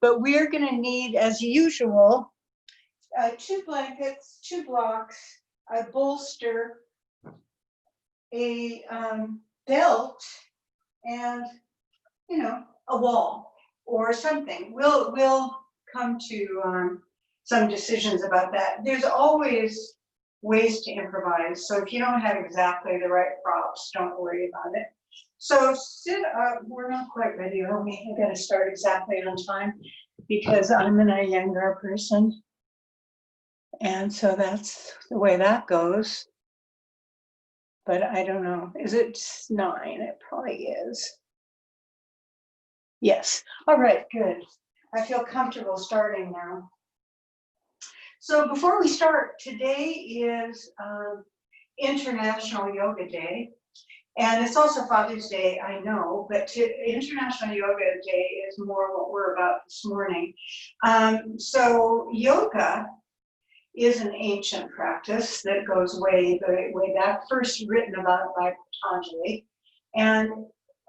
But we're going to need, as usual, 2 blankets, 2 blocks, a bolster, a belt, and a wall or something. We'll come to some decisions about that. There's always ways to improvise. So if you don't have exactly the right props, don't worry about it. So sit up. We're not quite ready, are we? I got to start exactly on time because I'm an Iyengar person. And so that's the way that goes. But I don't know. Is it 9? It probably is. Yes. All right, good. I feel comfortable starting now. So before we start, today is International Yoga Day. And it's also Father's Day, I know, but International Yoga Day is more what we're about this morning. So yoga is an ancient practice that goes way back, first written about by Patanjali. And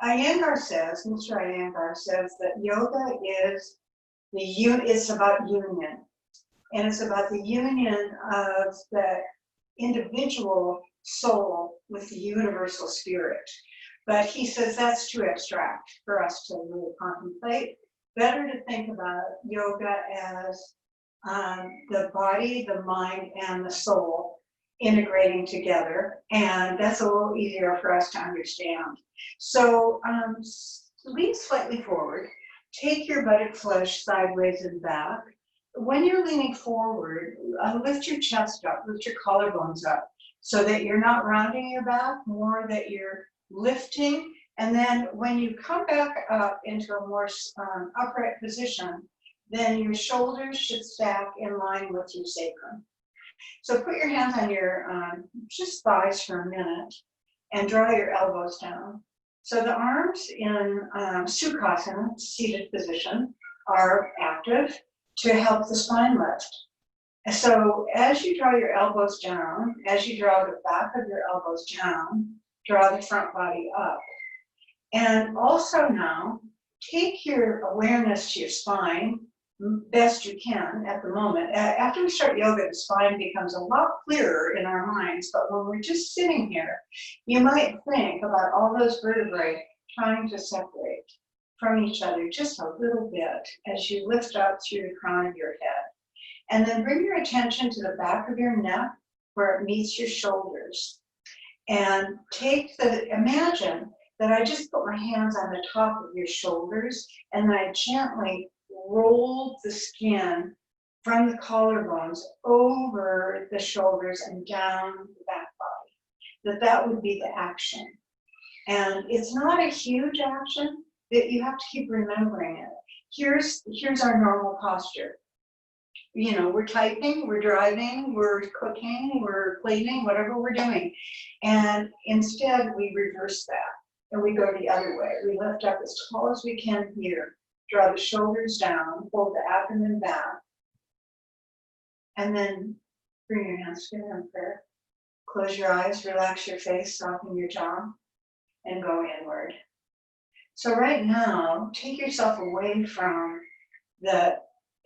Iyengar says, Mr. Iyengar says that yoga is it's about union. And it's about the union of the individual soul with the universal spirit. But he says that's too abstract for us to really contemplate. Better to think about yoga as the body, the mind, and the soul integrating together. And that's a little easier for us to understand. So lean slightly forward. Take your buttock flush sideways and back. When you're leaning forward, lift your chest up, lift your collarbones up so that you're not rounding your back, more that you're lifting. And then when you come back up into a more upright position, then your shoulders should stack in line with your sacrum. So put your hands on your just thighs for a minute and draw your elbows down. So the arms in Sukhasana, seated position, are active to help the spine lift. So as you draw your elbows down, as you draw the back of your elbows down, draw the front body up. And also now, take your awareness to your spine best you can at the moment. After we start yoga, the spine becomes a lot clearer in our minds, but when we're just sitting here, you might think about all those vertebrae trying to separate from each other just a little bit as you lift up through the crown of your head. And then bring your attention to the back of your neck where it meets your shoulders. And imagine that I just put my hands on the top of your shoulders and then I gently rolled the skin from the collarbones over the shoulders and down the back body. That would be the action. And it's not a huge action, that you have to keep remembering it. Here's our normal posture. We're typing, we're driving, we're cooking, we're cleaning, whatever we're doing. And instead we reverse that and we go the other way. We lift up as tall as we can here. Draw the shoulders down, hold the abdomen back, and then bring your hands together in prayer. Close your eyes, relax your face, soften your jaw, and go inward. So right now, take yourself away from the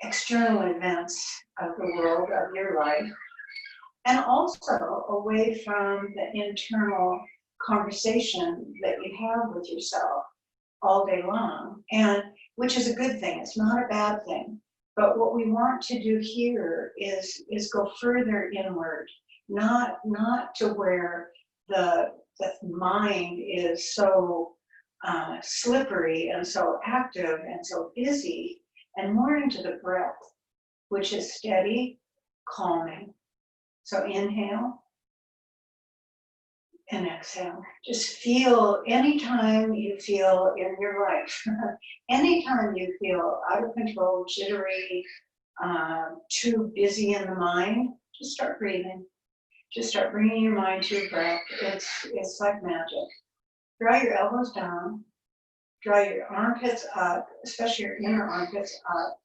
external events of the world, of your life, and also away from the internal conversation that you have with yourself all day long, and which is a good thing. It's not a bad thing. But what we want to do here is go further inward, not to where the mind is so slippery and so active and so busy, and more into the breath, which is steady, calming. So inhale and exhale. Just feel anytime you feel in your life, anytime you feel out of control, jittery, too busy in the mind, just start breathing. Just start bringing your mind to your breath. It's like magic. Draw your elbows down. Draw your armpits up, especially your inner armpits up.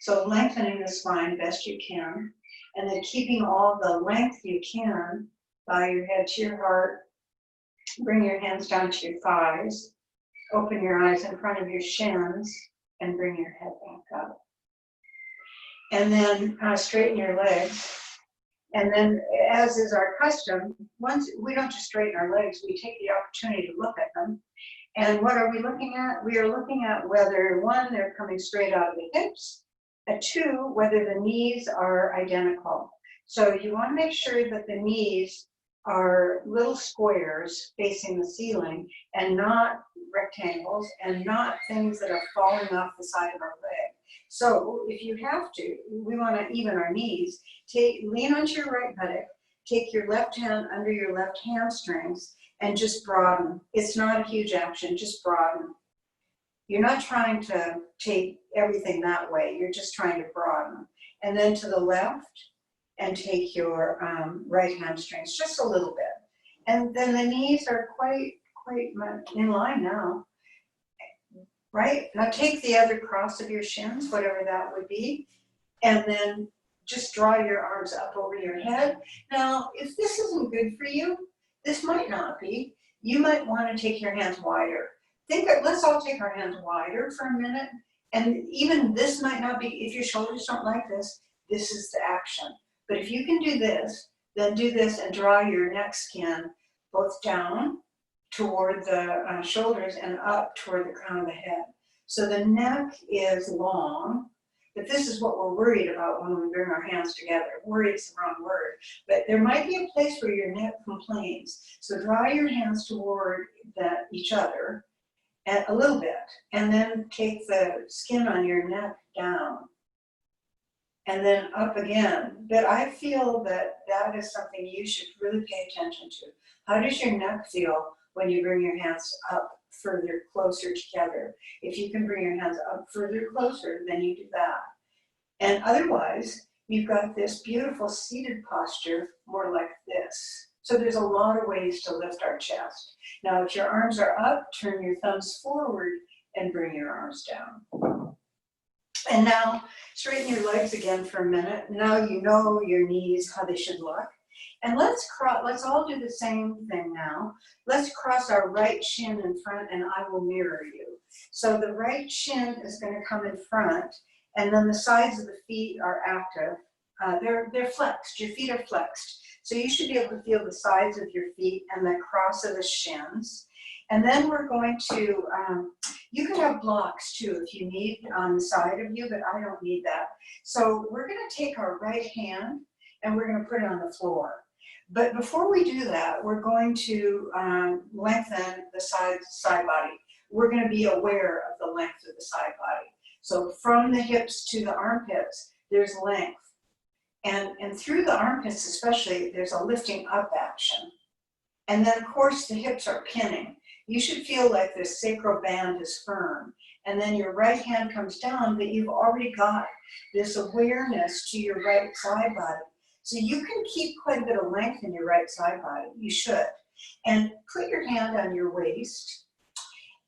So lengthening the spine best you can. And then keeping all the length you can, bow your head to your heart. Bring your hands down to your thighs. Open your eyes in front of your shins. and bring your head back up. And then straighten your legs. And then, as is our custom, once we don't just straighten our legs, we take the opportunity to look at them. And what are we looking at? We are looking at whether, one, they're coming straight out of the hips, and two, whether the knees are identical. So you want to make sure that the knees are little squares facing the ceiling and not rectangles and not things that are falling off the side of our leg. So if you have to, we want to even our knees. Lean onto your right buttock, take your left hand under your left hamstrings and just broaden. It's not a huge action, just broaden. You're not trying to take everything that way, you're just trying to broaden. And then to the left, and take your right hamstrings just a little bit. And then the knees are quite in line now, right? Now take the other cross of your shins, whatever that would be, and then just draw your arms up over your head. Now, if this isn't good for you, this might not be. You might want to take your hands wider. Let's all take our hands wider for a minute. And even this might not be, if your shoulders don't like this, this is the action. But if you can do this, then do this and draw your neck skin both down toward the shoulders and up toward the crown of the head. So the neck is long, but this is what we're worried about when we bring our hands together. Worry is the wrong word, but there might be a place where your neck complains. So draw your hands toward each other a little bit, and then take the skin on your neck down. And then up again. But I feel that that is something you should really pay attention to. How does your neck feel when you bring your hands up further, closer together? If you can bring your hands up further, closer, then you do that. And otherwise, you've got this beautiful seated posture, more like this. So there's a lot of ways to lift our chest. Now, if your arms are up, turn your thumbs forward and bring your arms down. And now straighten your legs again for a minute. Now you know your knees, how they should look. And let's all do the same thing now. Let's cross our right shin in front and I will mirror you. So the right shin is going to come in front and then the sides of the feet are active. They're flexed, your feet are flexed. So you should be able to feel the sides of your feet and the cross of the shins. And then we're going to, you can have blocks too if you need on the side of you, but I don't need that. So we're going to take our right hand and we're going to put it on the floor. But before we do that, we're going to lengthen the side body. We're going to be aware of the length of the side body. So from the hips to the armpits, there's length. And through the armpits especially, there's a lifting up action. And then of course the hips are pinning. You should feel like the sacral band is firm. And then your right hand comes down, but you've already got this awareness to your right side body. So you can keep quite a bit of length in your right side body. You should. And put your hand on your waist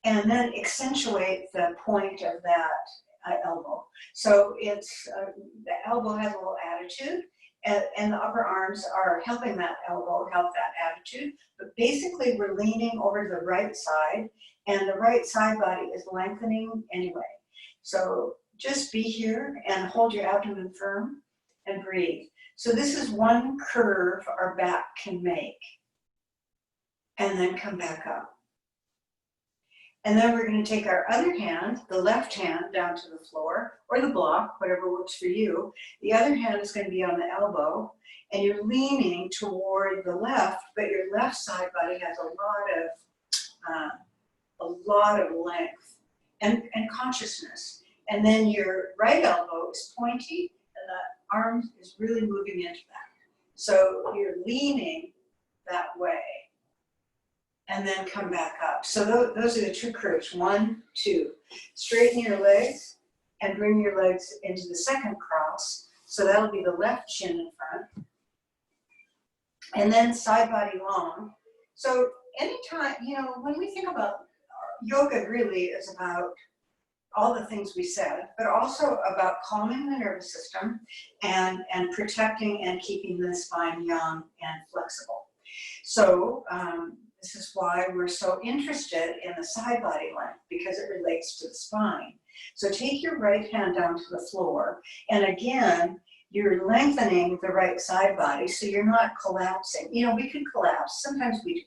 and then accentuate the point of that elbow. So it's the elbow has a little attitude. And the upper arms are helping that elbow help that attitude. But basically we're leaning over to the right side and the right side body is lengthening anyway. So just be here and hold your abdomen firm and breathe. So this is one curve our back can make. And then come back up. And then we're going to take our other hand, the left hand, down to the floor, or the block, whatever works for you. The other hand is going to be on the elbow, and you're leaning toward the left, but your left side body has a lot of length and consciousness. And then your right elbow is pointy, and the arm is really moving into that. So you're leaning that way. And then come back up. So those are the two curves, 1, 2. Straighten your legs and bring your legs into the second cross. So that'll be the left shin in front. And then side body long. So anytime, when we think about yoga really is about all the things we said, but also about calming the nervous system and protecting and keeping the spine young and flexible. So, this is why we're so interested in the side body length, because it relates to the spine. So take your right hand down to the floor, and again, you're lengthening the right side body so you're not collapsing. You know, we could collapse, sometimes we do,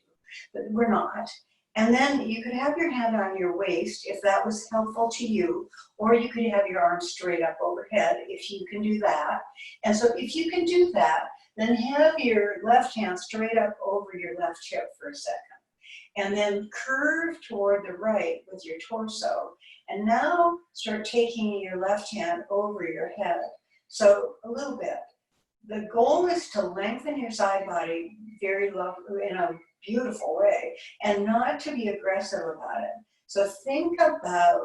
but we're not. And then you could have your hand on your waist if that was helpful to you, or you could have your arms straight up overhead if you can do that. And so if you can do that, then have your left hand straight up over your left hip for a second. And then curve toward the right with your torso. And now start taking your left hand over your head. So a little bit. The goal is to lengthen your side body very lovely, in a beautiful way, and not to be aggressive about it. So think about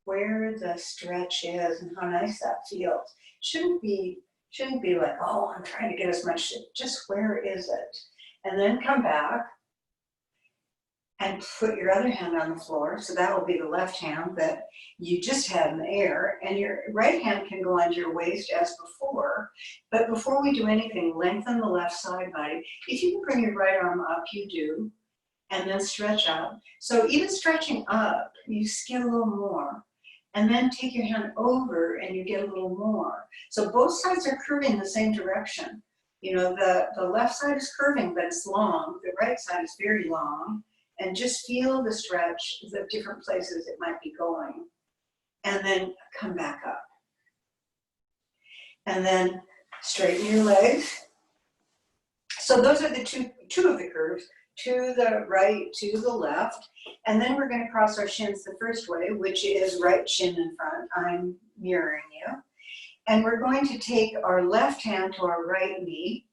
where the stretch is and how nice that feels. Shouldn't be like, oh, I'm trying to get as much, just where is it? And then come back and put your other hand on the floor. So that will be the left hand that you just had in the air, and your right hand can go under your waist as before. But before we do anything, lengthen the left side body. If you can bring your right arm up, you do, and then stretch up. So even stretching up, you just get a little more. And then take your hand over and you get a little more. So both sides are curving the same direction. You know, the left side is curving, but it's long. The right side is very long. And just feel the stretch, the different places it might be going. And then come back up. And then straighten your legs. So those are the two of the curves, to the right, to the left. And then we're going to cross our shins the first way, which is right shin in front. I'm mirroring you. And we're going to take our left hand to our right knee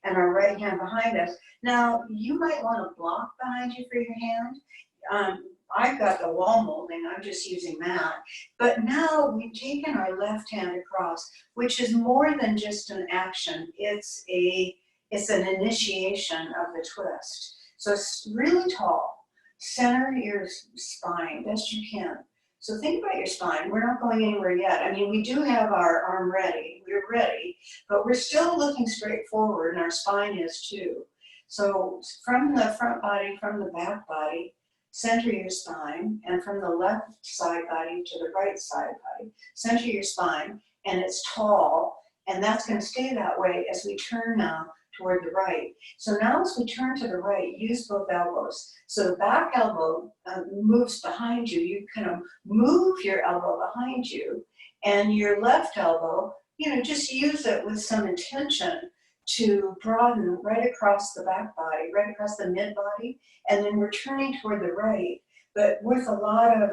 and our right hand behind us. Now, you might want a block behind you for your hand. I've got the wall molding, I'm just using that. But now we've taken our left hand across, which is more than just an action. It's an initiation of the twist. So it's really tall. Center your spine best you can. So think about your spine. We're not going anywhere yet. I mean, we do have our arm ready. We're ready, but we're still looking straight forward, and our spine is too. So from the front body, from the back body, center your spine, and from the left side body to the right side body, center your spine, and it's tall, and that's going to stay that way as we turn now toward the right. So now as we turn to the right, use both elbows. So the back elbow moves behind you. You kind of move your elbow behind you, and your left elbow, you know, just use it with some intention to broaden right across the back body, right across the mid body, and then we're turning toward the right, but with a lot of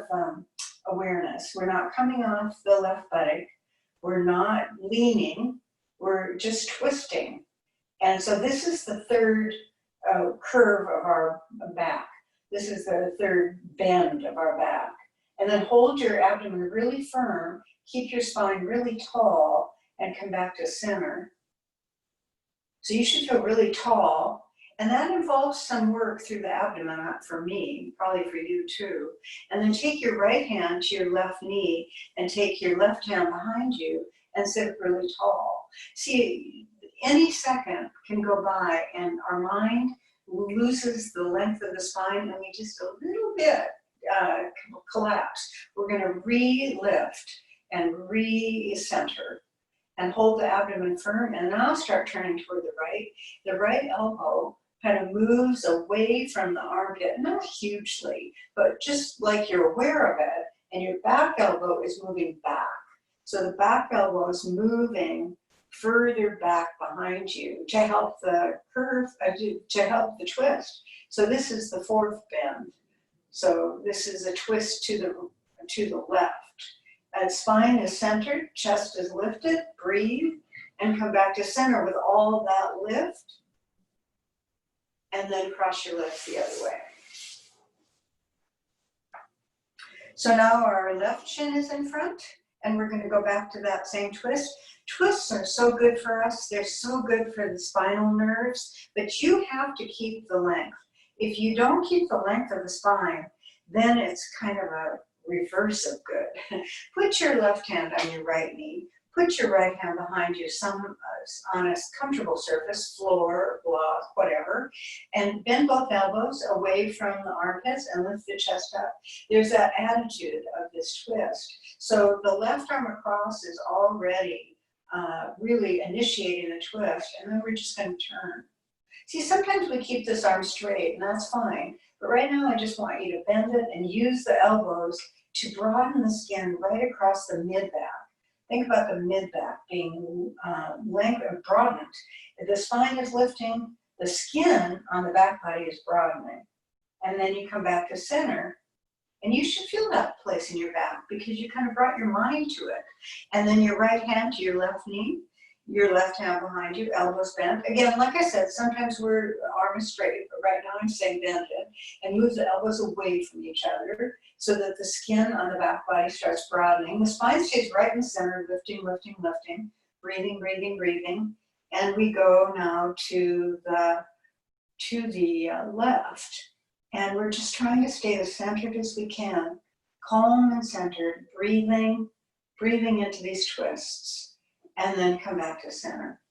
awareness. We're not coming off the left buttock. We're not leaning. We're just twisting. And so this is the third curve of our back. This is the third bend of our back. And then hold your abdomen really firm, keep your spine really tall, and come back to center. So you should feel really tall. And that involves some work through the abdomen, for me, probably for you too. And then take your right hand to your left knee and take your left hand behind you and sit really tall. See, any second can go by and our mind loses the length of the spine and we just a little bit collapse. We're going to re-lift and re-center and hold the abdomen firm, and now start turning toward the right. The right elbow kind of moves away from the armpit, not hugely, but just like you're aware of it, and your back elbow is moving back. So the back elbow is moving further back behind you to help the curve, to help the twist. So this is the fourth bend. So this is a twist to the left. Spine is centered, chest is lifted, breathe, and come back to center with all that lift. And then cross your legs the other way. So now our left shin is in front, and we're going to go back to that same twist. Twists are so good for us. They're so good for the spinal nerves, but you have to keep the length. If you don't keep the length of the spine, then it's kind of a reverse of good. Put your left hand on your right knee. put your right hand behind you, on a comfortable surface, floor, block, whatever, and bend both elbows away from the armpits and lift the chest up. There's that attitude of this twist. So the left arm across is already really initiating the twist, and then we're just going to turn. See, sometimes we keep this arm straight, and that's fine. But right now, I just want you to bend it and use the elbows to broaden the skin right across the mid-back. Think about the mid-back being broadened. If the spine is lifting, the skin on the back body is broadening. And then you come back to center, and you should feel that place in your back because you kind of brought your mind to it. And then your right hand to your left knee, your left hand behind you, elbows bent. Again, like I said, sometimes we're arm is straight, but right now I'm saying bend it and move the elbows away from each other so that the skin on the back body starts broadening. The spine stays right in the center, lifting, lifting, lifting, breathing, breathing, breathing. And we go now to the left. And we're just trying to stay as centered as we can, calm and centered, breathing into these twists, and then come back to center.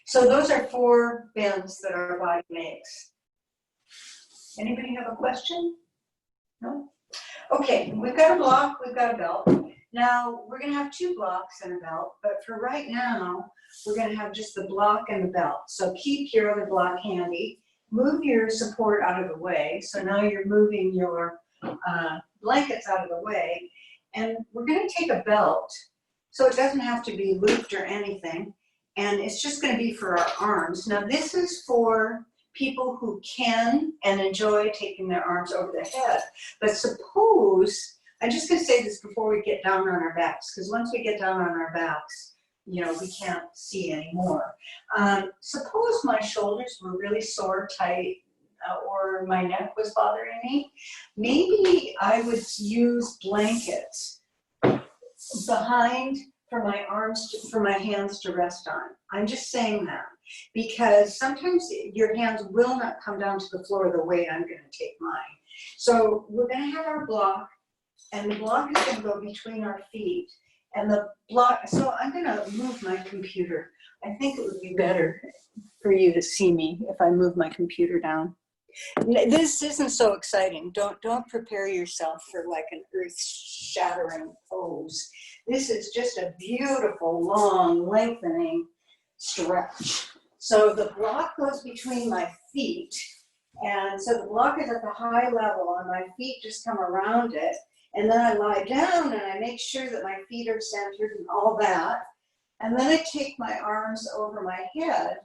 So those are 4 bends that our body makes. Anybody have a question? No? Okay, we've got a block, we've got a belt. Now, we're gonna have 2 blocks and a belt, but for right now, we're gonna have just the block and the belt. So keep your other block handy. Move your support out of the way. So now you're moving your blankets out of the way. And we're gonna take a belt. So it doesn't have to be looped or anything. And it's just gonna be for our arms. Now this is for people who can and enjoy taking their arms over the head. But suppose, I'm just gonna say this before we get down on our backs, because once we get down on our backs, you know, we can't see anymore. Suppose my shoulders were really sore, tight, or my neck was bothering me. Maybe I would use blankets behind for my arms, for my hands to rest on. I'm just saying that because sometimes your hands will not come down to the floor the way I'm going to take mine. So we're going to have our block, and the block is going to go between our feet. And the block, so I'm going to move my computer. I think it would be better for you to see me if I move my computer down. This isn't so exciting. Don't prepare yourself for like an earth-shattering pose. This is just a beautiful, long, lengthening stretch. So the block goes between my feet. And so the block is at the high level, and my feet just come around it. And then I lie down and I make sure that my feet are centered and all that. And then I take my arms over my head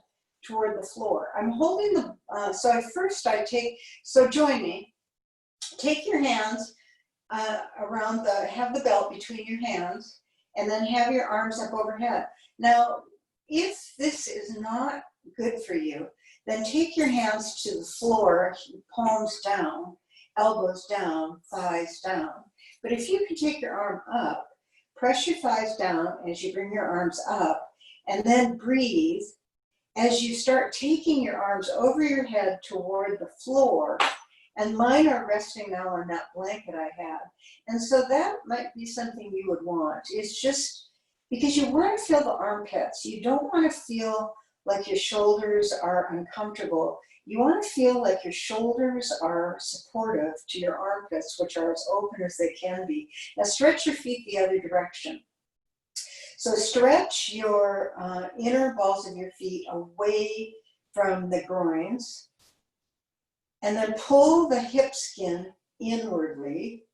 toward the floor. I'm holding the, so join me. Take your hands around have the belt between your hands, and then have your arms up overhead. Now, if this is not good for you, then take your hands to the floor, palms down, elbows down, thighs down. But if you can take your arm up, press your thighs down as you bring your arms up, and then breathe as you start taking your arms over your head toward the floor. And mine are resting now on that blanket I have. And so that might be something you would want. It's just because you want to feel the armpits. You don't want to feel like your shoulders are uncomfortable. You want to feel like your shoulders are supportive to your armpits, which are as open as they can be. Now stretch your feet the other direction. So stretch your inner balls of your feet away from the groins, and then pull the hip skin inwardly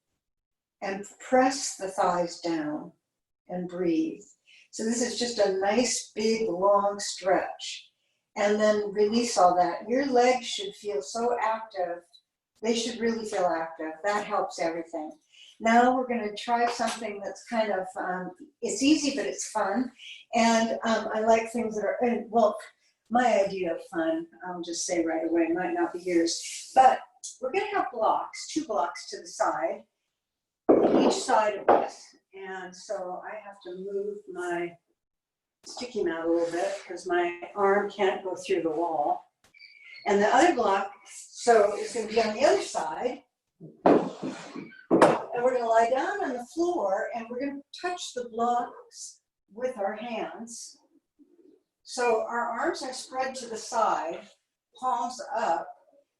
and press the thighs down and breathe. So this is just a nice, big, long stretch. And then release all that. Your legs should feel so active. They should really feel active. That helps everything. Now we're going to try something that's kind of, it's easy, but it's fun. And I like things that are, well, my idea of fun, I'll just say right away, might not be yours. But we're going to have blocks, 2 blocks to the side, each side of this. And so I have to move my sticky mat a little bit because my arm can't go through the wall. And the other block, so it's going to be on the other side. And we're gonna lie down on the floor and we're gonna touch the blocks with our hands. So our arms are spread to the side, palms up,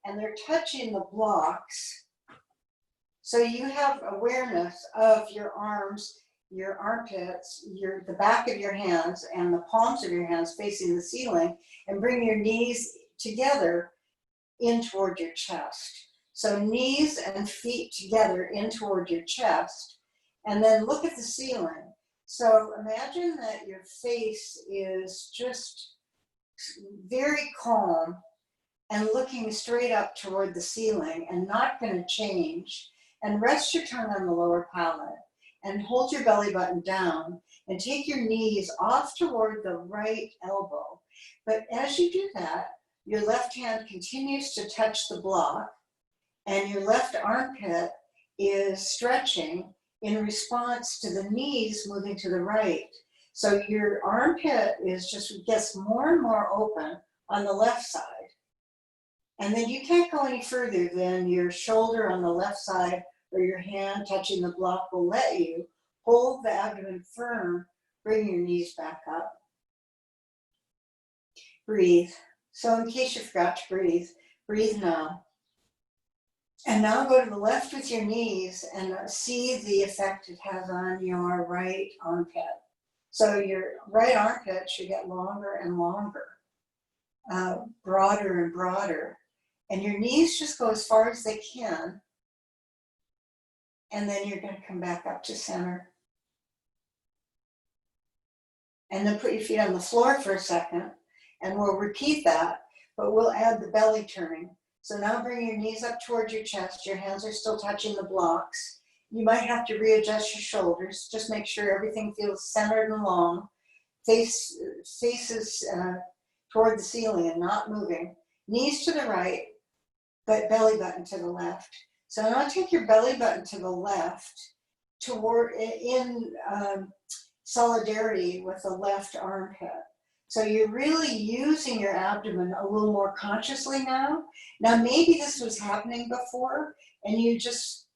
and they're touching the blocks. So you have awareness of your arms, your armpits, the back of your hands, and the palms of your hands facing the ceiling, and bring your knees together in toward your chest. So knees and feet together in toward your chest, and then look at the ceiling. So imagine that your face is just very calm and looking straight up toward the ceiling and not going to change. And rest your tongue on the lower palate and hold your belly button down and take your knees off toward the right elbow. But as you do that, your left hand continues to touch the block and your left armpit is stretching in response to the knees moving to the right. So your armpit gets more and more open on the left side. And then you can't go any further than your shoulder on the left side or your hand touching the block will let you. Hold the abdomen firm, bring your knees back up. Breathe. So in case you forgot to breathe, breathe now. And now go to the left with your knees and see the effect it has on your right armpit. So your right armpit should get longer and longer, broader and broader. And your knees just go as far as they can. And then you're going to come back up to center. And then put your feet on the floor for a second. And we'll repeat that, but we'll add the belly turning. So now bring your knees up towards your chest. Your hands are still touching the blocks. You might have to readjust your shoulders. Just make sure everything feels centered and long. Faces toward the ceiling and not moving. Knees to the right, but belly button to the left. So now take your belly button to the left in solidarity with the left armpit. So you're really using your abdomen a little more consciously now. Now maybe this was happening before and you just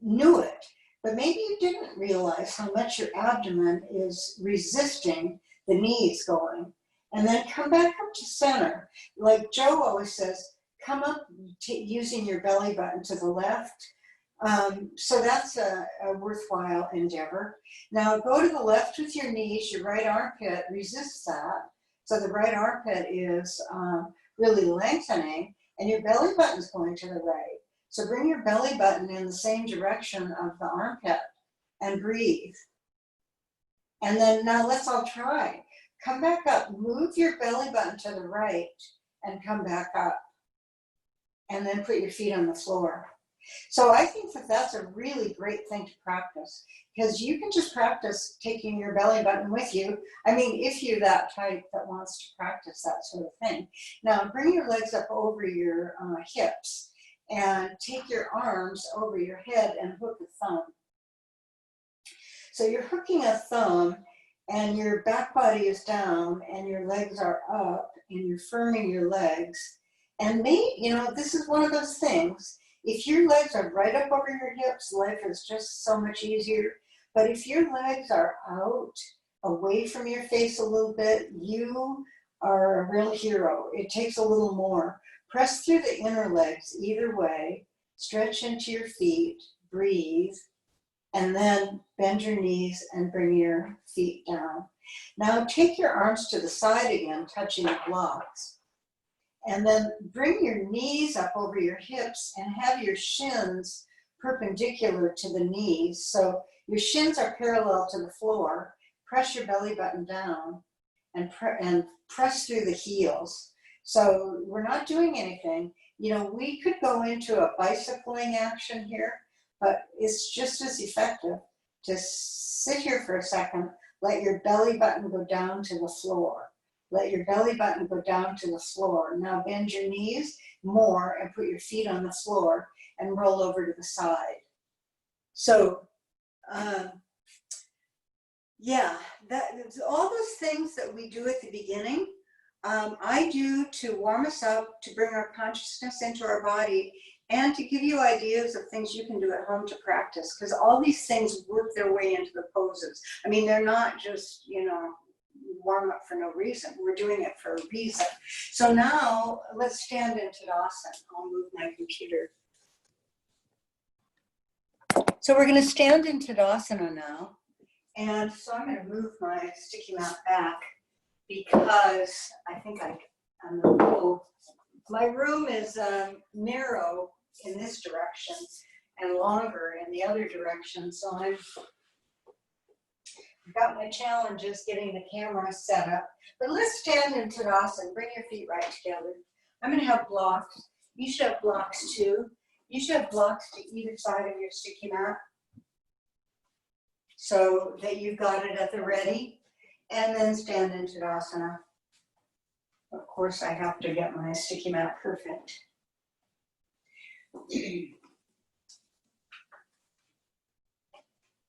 knew it, but maybe you didn't realize how much your abdomen is resisting the knees going. And then come back up to center. Like Joe always says, come up using your belly button to the left. So that's a worthwhile endeavor. Now go to the left with your knees. Your right armpit resists that. So the right armpit is really lengthening and your belly button is going to the right. So bring your belly button in the same direction of the armpit and breathe. And then now let's all try. Come back up, move your belly button to the right and come back up. And then put your feet on the floor. So I think that that's a really great thing to practice because you can just practice taking your belly button with you. I mean, if you're that type that wants to practice that sort of thing. Now bring your legs up over your hips and take your arms over your head and hook a thumb. So you're hooking a thumb and your back body is down and your legs are up and you're firming your legs. And this is one of those things. If your legs are right up over your hips, life is just so much easier. But if your legs are out, away from your face a little bit, you are a real hero. It takes a little more. Press through the inner legs either way. Stretch into your feet, breathe, and then bend your knees and bring your feet down. Now take your arms to the side again, touching the blocks. And then bring your knees up over your hips and have your shins perpendicular to the knees. So your shins are parallel to the floor. Press your belly button down and press through the heels. So we're not doing anything. We could go into a bicycling action here, but it's just as effective to sit here for a second, let your belly button go down to the floor. Let your belly button go down to the floor. Now bend your knees more and put your feet on the floor and roll over to the side. So, all those things that we do at the beginning, I do to warm us up, to bring our consciousness into our body, and to give you ideas of things you can do at home to practice, because all these things work their way into the poses. I mean, they're not just, you know, warm up for no reason. We're doing it for a reason. So now let's stand in Tadasana. I'll move my computer. So we're going to stand in Tadasana now. And so I'm going to move my sticky mat back because I think I'm a little, my room is narrow in this direction and longer in the other direction. So I've got my challenges getting the camera set up. But let's stand in Tadasana. Bring your feet right together. I'm going to have blocks. You should have blocks too. You should have blocks to either side of your sticky mat so that you've got it at the ready. And then stand in Tadasana. Of course, I have to get my sticky mat perfect.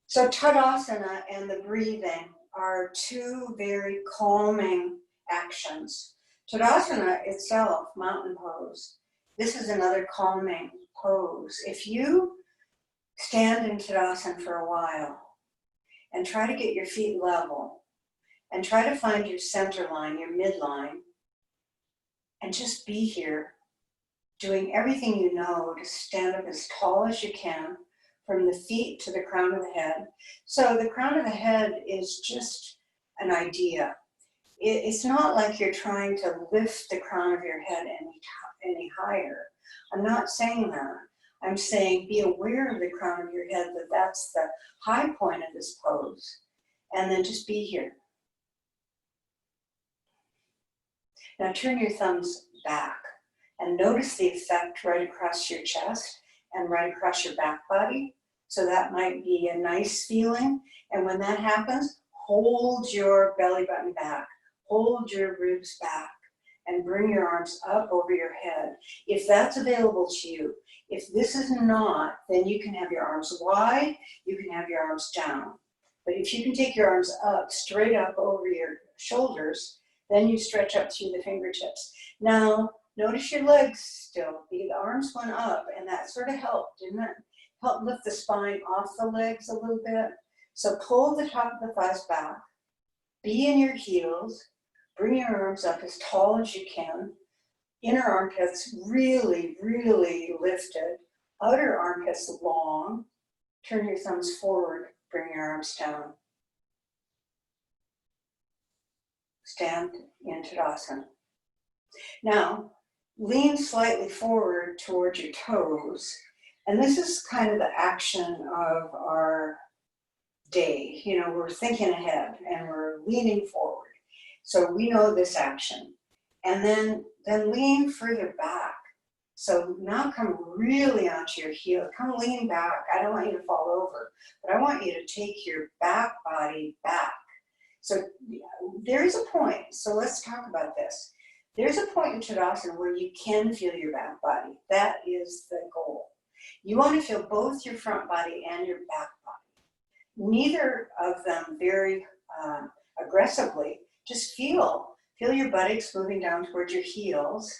So Tadasana and the breathing are two very calming actions. Tadasana itself, mountain pose, this is another calming pose. If you stand in Tadasana for a while and try to get your feet level and try to find your center line, your midline, and just be here, doing everything you know to stand up as tall as you can, from the feet to the crown of the head. So the crown of the head is just an idea. It's not like you're trying to lift the crown of your head any higher. I'm not saying that. I'm saying be aware of the crown of your head, that that's the high point of this pose. And then just be here. Now turn your thumbs back and notice the effect right across your chest and right across your back body. So that might be a nice feeling. And when that happens, hold your belly button back, hold your ribs back, and bring your arms up over your head. If that's available to you, if this is not, then you can have your arms wide, you can have your arms down. But if you can take your arms up, straight up over your shoulders, then you stretch up through the fingertips. Now, notice your legs still. The arms went up, and that sort of helped, didn't it? Help lift the spine off the legs a little bit. So pull the top of the thighs back. Be in your heels. Bring your arms up as tall as you can. Inner armpits really, really lifted. Outer armpits long. Turn your thumbs forward. Bring your arms down. Stand in Tadasana. Now, lean slightly forward towards your toes. And this is kind of the action of our day. You know, we're thinking ahead and we're leaning forward. So we know this action. And then lean further back. So now come really onto your heel. Come lean back. I don't want you to fall over, but I want you to take your back body back. So there is a point. So let's talk about this. There's a point in Tadasana where you can feel your back body. That is the goal. You want to feel both your front body and your back body. Neither of them very aggressively. Just feel your buttocks moving down towards your heels.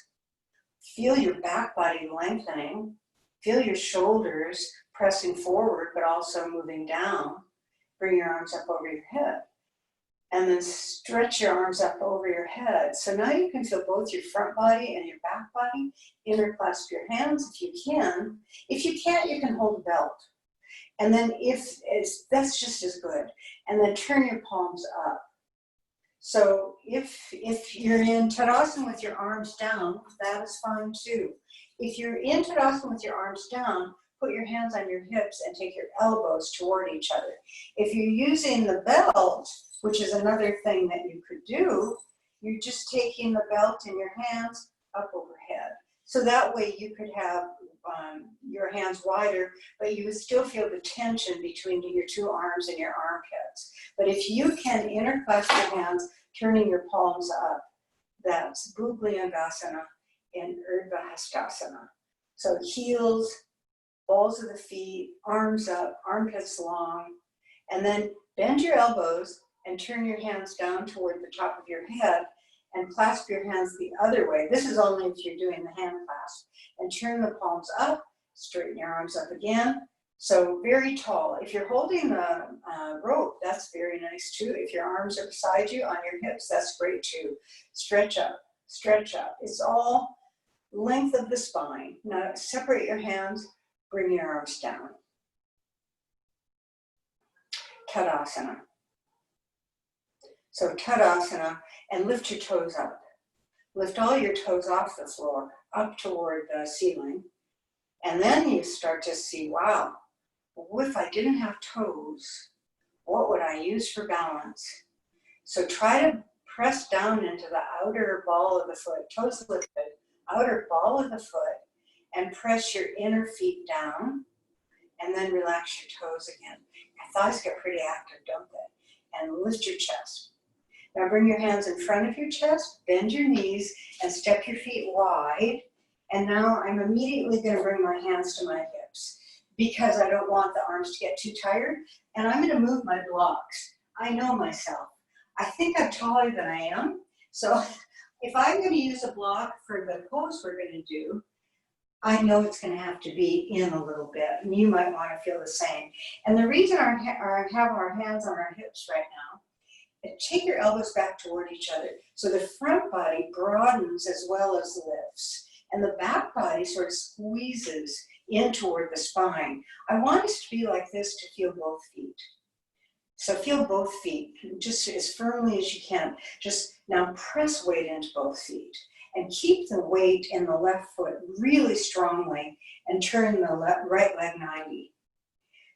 Feel your back body lengthening. Feel your shoulders pressing forward, but also moving down. Bring your arms up over your head. And then stretch your arms up over your head. So now you can feel both your front body and your back body. Interclasp your hands if you can. If you can't, you can hold a belt. And then that's just as good. And then turn your palms up. So if you're in Tadasana with your arms down, that is fine too. If you're in Tadasana with your arms down, put your hands on your hips and take your elbows toward each other. If you're using the belt, which is another thing that you could do, you're just taking the belt in your hands up overhead. So that way you could have your hands wider, but you would still feel the tension between your two arms and your armpits. But if you can interclasp your hands, turning your palms up, that's Bhubhyangasana and Urdhva Hastasana. So heels, balls of the feet, arms up, armpits long, and then bend your elbows and turn your hands down toward the top of your head and clasp your hands the other way. This is only if you're doing the hand clasp. and turn the palms up, straighten your arms up again. So very tall. If you're holding the rope, that's very nice too. If your arms are beside you on your hips, that's great too. Stretch up, stretch up. It's all length of the spine. Now separate your hands, bring your arms down. Tadasana. So Tadasana, and lift your toes up. Lift all your toes off the floor, up toward the ceiling. And then you start to see, wow, what if I didn't have toes? What would I use for balance? So try to press down into the outer ball of the foot, toes lifted, outer ball of the foot, and press your inner feet down, and then relax your toes again. Your thighs get pretty active, don't they? And lift your chest. Now bring your hands in front of your chest, bend your knees, and step your feet wide. And now I'm immediately going to bring my hands to my hips because I don't want the arms to get too tired. And I'm going to move my blocks. I know myself. I think I'm taller than I am. So if I'm going to use a block for the pose we're going to do, I know it's going to have to be in a little bit. And you might want to feel the same. And the reason I have our hands on our hips right now, take your elbows back toward each other. So the front body broadens as well as lifts. And the back body sort of squeezes in toward the spine. I want us to be like this to feel both feet. So feel both feet just as firmly as you can. Just now press weight into both feet. And keep the weight in the left foot really strongly and turn the right leg 90.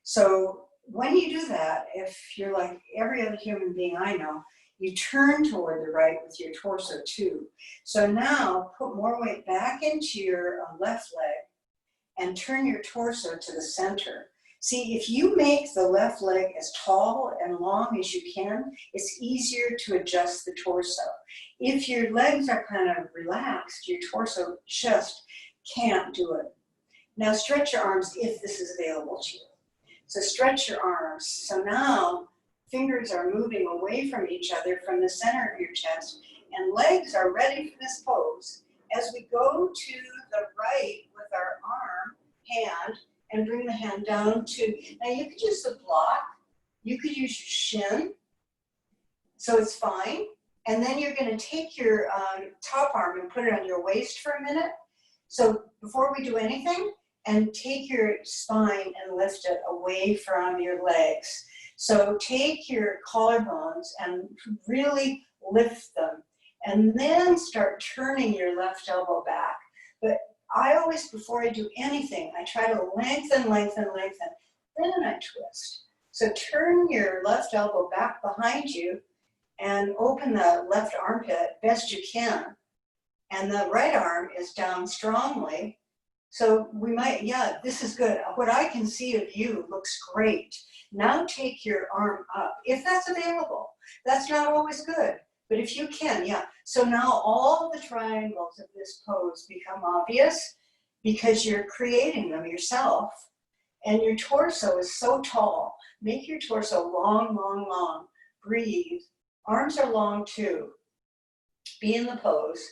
So when you do that, if you're like every other human being I know, you turn toward the right with your torso too. So now put more weight back into your left leg and turn your torso to the center. See, if you make the left leg as tall and long as you can, it's easier to adjust the torso. If your legs are kind of relaxed, your torso just can't do it. Now stretch your arms if this is available to you. So stretch your arms. So now fingers are moving away from each other from the center of your chest, and legs are ready for this pose. As we go to the right with our hand, and bring the hand down to, now you could use the block, you could use your shin, so it's fine. And then you're going to take your top arm and put it on your waist for a minute. So before we do anything, and take your spine and lift it away from your legs. So take your collarbones and really lift them. And then start turning your left elbow back. But I always, before I do anything, I try to lengthen, lengthen, lengthen. Then I twist. So turn your left elbow back behind you and open the left armpit best you can. And the right arm is down strongly. So we might, yeah, this is good. What I can see of you looks great. Now take your arm up, if that's available. That's not always good, but if you can, yeah. So now all the triangles of this pose become obvious because you're creating them yourself. And your torso is so tall. Make your torso long, long, long. Breathe. Arms are long too. Be in the pose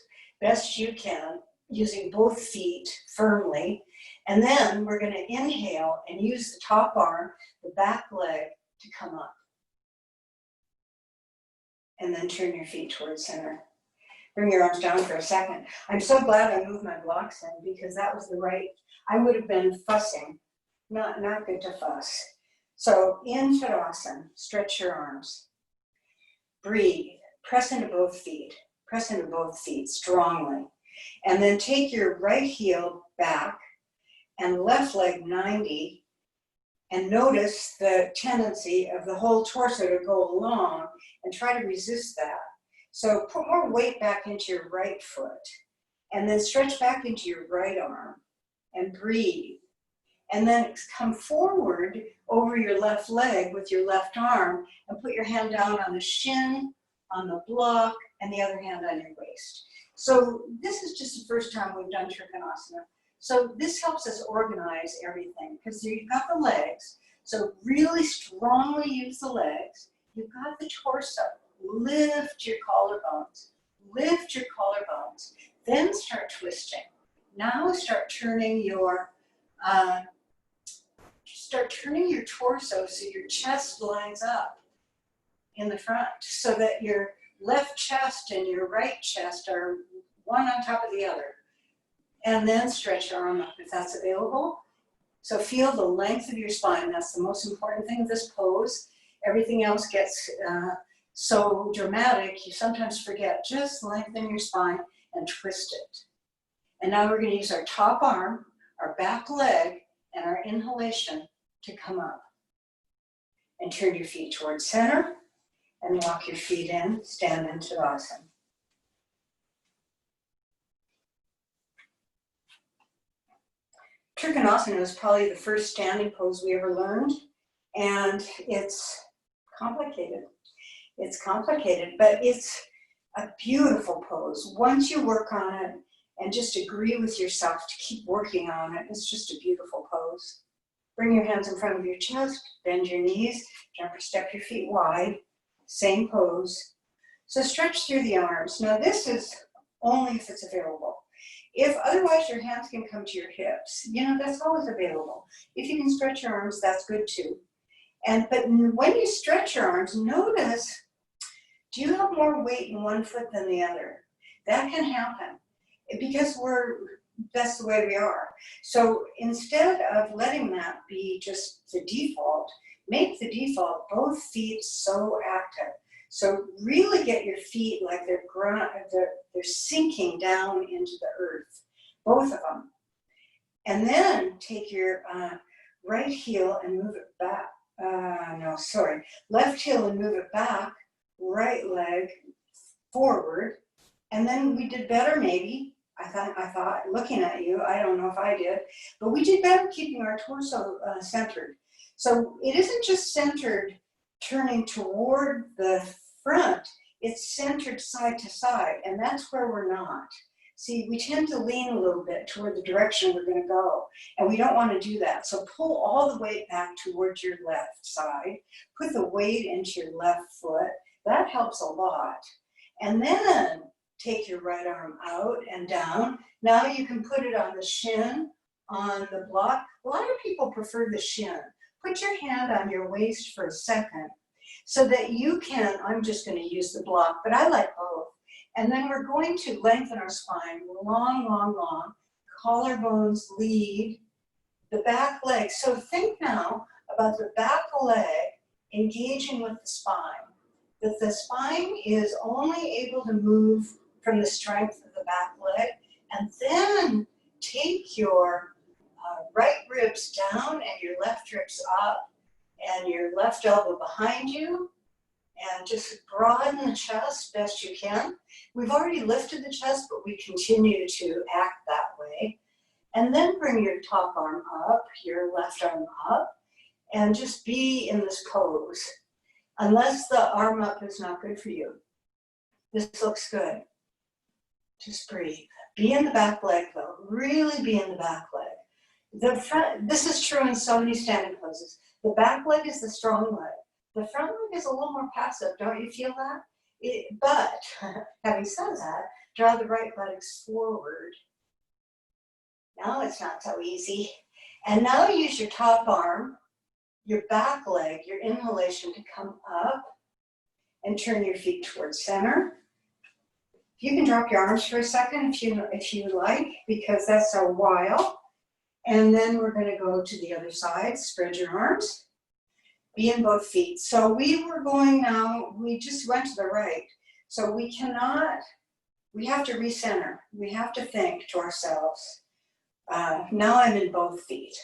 best you can, using both feet firmly. And then we're going to inhale and use the top arm, the back leg to come up. And then turn your feet towards center. Bring your arms down for a second. I'm so glad I moved my blocks in because that was the right, I would have been fussing. Not good to fuss. So in Tadasana, stretch your arms. Breathe. Press into both feet. Press into both feet strongly. And then take your right heel back and left leg 90. And notice the tendency of the whole torso to go along and try to resist that. So put more weight back into your right foot and then stretch back into your right arm and breathe. And then come forward over your left leg with your left arm and put your hand down on the shin, on the block, and the other hand on your waist. So this is just the first time we've done Trikonasana. So this helps us organize everything because you've got the legs. So really strongly use the legs. You've got the torso. Lift your collarbones. Lift your collarbones. Then start twisting. Now start turning your torso so your chest lines up in the front, so that your left chest and your right chest are one on top of the other. And then stretch your arm up if that's available. So feel the length of your spine. That's the most important thing of this pose. Everything else gets so dramatic, you sometimes forget. Just lengthen your spine and twist it. And now we're going to use our top arm, our back leg, and our inhalation to come up. And turn your feet towards center and walk your feet in, stand into Tadasana. Trikonasana was probably the first standing pose we ever learned, and it's complicated. It's complicated, but it's a beautiful pose. Once you work on it and just agree with yourself to keep working on it, it's just a beautiful pose. Bring your hands in front of your chest, bend your knees, jump or step your feet wide, same pose. So stretch through the arms. Now this is only if it's available. If otherwise your hands can come to your hips, that's always available. If you can stretch your arms, that's good too. But when you stretch your arms, notice, do you have more weight in one foot than the other? That can happen because that's the way we are. So instead of letting that be just the default, make the default both feet so active. So really get your feet like they're sinking down into the earth, both of them. And then take your right heel and move it back. Left heel and move it back, right leg forward. And then we did better maybe. I thought, looking at you, I don't know if I did, but we did better keeping our torso centered. So it isn't just centered turning toward the front, it's centered side to side, and that's where we're not. See, we tend to lean a little bit toward the direction we're going to go, and we don't want to do that. So pull all the weight back towards your left side, put the weight into your left foot. That helps a lot. And then take your right arm out and down. Now you can put it on the shin, on the block. A lot of people prefer the shin. Put your hand on your waist for a second so that you can, I'm just going to use the block, but I like both. And then we're going to lengthen our spine, long, long, long. Collarbones lead the back leg. So think now about the back leg engaging with the spine. That the spine is only able to move from the strength of the back leg, and then take your right ribs down and your left ribs up and your left elbow behind you, and just broaden the chest best you can. We've already lifted the chest, but we continue to act that way. And then bring your top arm up, your left arm up, and just be in this pose. Unless the arm up is not good for you. This looks good. Just breathe. Be in the back leg though. Really be in the back leg. The front, this is true in so many standing poses. The back leg is the strong leg. The front leg is a little more passive. Don't you feel that? But having said that, draw the right buttocks forward. Now it's not so easy. And now use your top arm, your back leg, your inhalation to come up and turn your feet towards center. You can drop your arms for a second if you like, because that's a while. And then we're going to go to the other side. Spread your arms. Be in both feet. So we just went to the right. So we have to recenter. We have to think to ourselves, now I'm in both feet.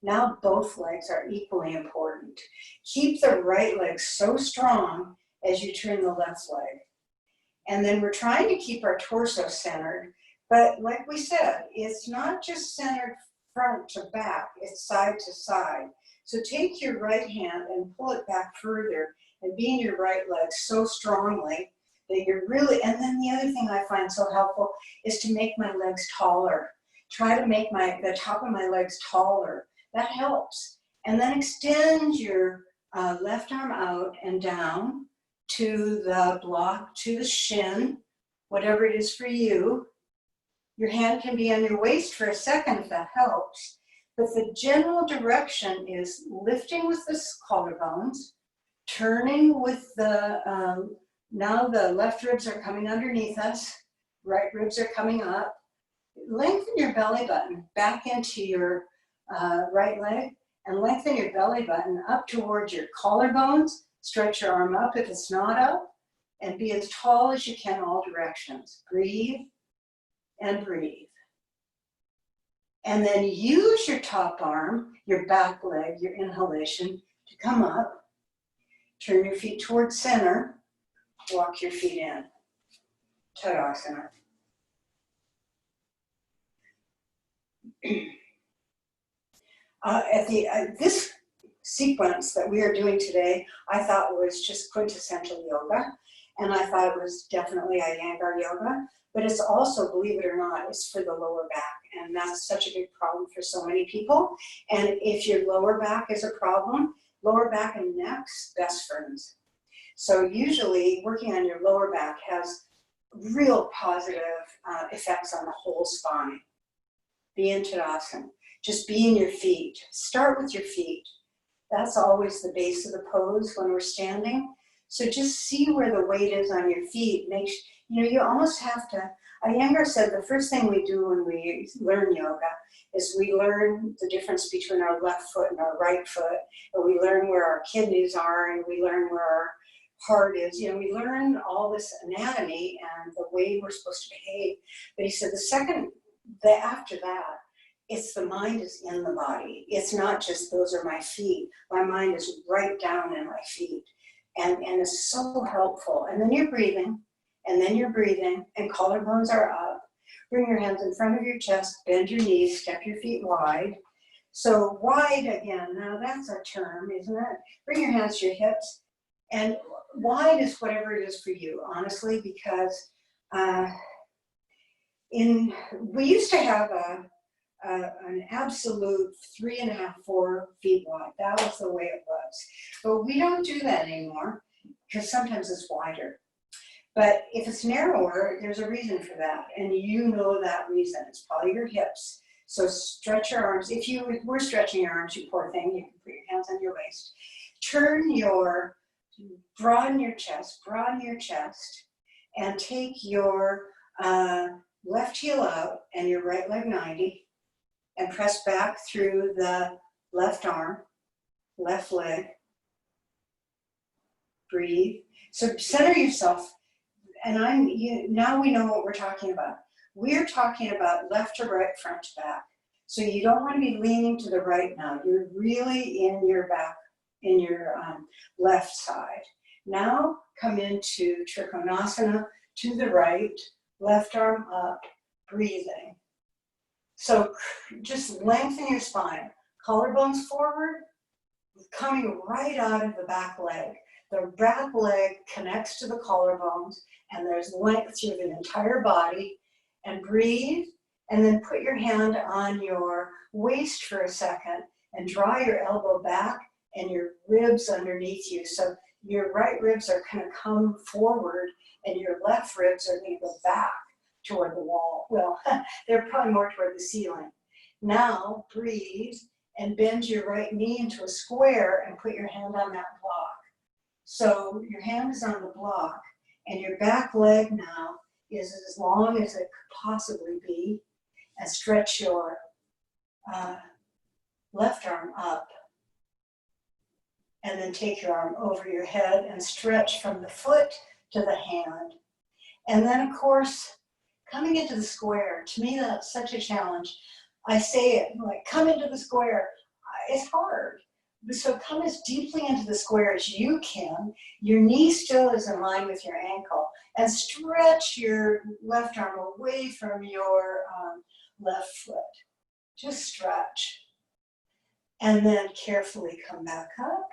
Now both legs are equally important. Keep the right leg so strong as you turn the left leg. And then we're trying to keep our torso centered, but like we said, it's not just centered front to back, it's side to side. So take your right hand and pull it back further and be in your right leg so strongly that you're really, and then the other thing I find so helpful is to make my legs taller. Try to make the top of my legs taller. That helps. And then extend your left arm out and down to the block, to the shin, whatever it is for you. Your hand can be on your waist for a second if that helps. But the general direction is lifting with the collarbones, turning with the, now the left ribs are coming underneath us, right ribs are coming up. Lengthen your belly button back into your right leg and lengthen your belly button up towards your collarbones. Stretch your arm up if it's not up and be as tall as you can all directions. Breathe and breathe. And then use your top arm, your back leg, your inhalation to come up. Turn your feet towards center. Walk your feet in. Tadasana. This sequence that we are doing today, I thought was just quintessential yoga. And I thought it was definitely Iyengar yoga. But it's also, believe it or not, it's for the lower back. And that's such a big problem for so many people. And if your lower back is a problem, lower back and neck's best friends. So usually working on your lower back has real positive effects on the whole spine. Be in Tadasana. Just be in your feet. Start with your feet. That's always the base of the pose when we're standing. So just see where the weight is on your feet. You almost have to, Iyengar said the first thing we do when we learn yoga is we learn the difference between our left foot and our right foot, and we learn where our kidneys are, and we learn where our heart is. We learn all this anatomy and the way we're supposed to behave. But he said after that, it's the mind is in the body. It's not just those are my feet. My mind is right down in my feet. And it's so helpful. And then you're breathing, and collarbones are up. Bring your hands in front of your chest, bend your knees, step your feet wide. So wide again, now that's a term, isn't it? Bring your hands to your hips, and wide is whatever it is for you, honestly, because we used to have an absolute 3.5, 4 feet wide. That was the way it was. But we don't do that anymore because sometimes it's wider. But if it's narrower, there's a reason for that. And you know that reason. It's probably your hips. So stretch your arms. If you were stretching your arms, you poor thing, you can put your hands on your waist. Broaden your chest, and take your left heel out and your right leg 90, and press back through the left arm, left leg. Breathe. So center yourself. And now we know what we're talking about. We're talking about left to right, front to back. So you don't want to be leaning to the right now. You're really in your back, in your left side. Now come into Trikonasana to the right, left arm up, breathing. So just lengthen your spine. Collarbones forward, coming right out of the back leg. The back leg connects to the collarbones, and there's length through the entire body. And breathe, and then put your hand on your waist for a second and draw your elbow back and your ribs underneath you. So your right ribs are going to come forward and your left ribs are going to go back toward the wall. Well, they're probably more toward the ceiling. Now breathe and bend your right knee into a square and put your hand on that block. So your hand is on the block and your back leg now is as long as it could possibly be, and stretch your left arm up. And then take your arm over your head and stretch from the foot to the hand. And then, of course, coming into the square, to me that's such a challenge. I say it like, come into the square. It's hard. So come as deeply into the square as you can. Your knee still is in line with your ankle. And stretch your left arm away from your left foot. Just stretch. And then carefully come back up.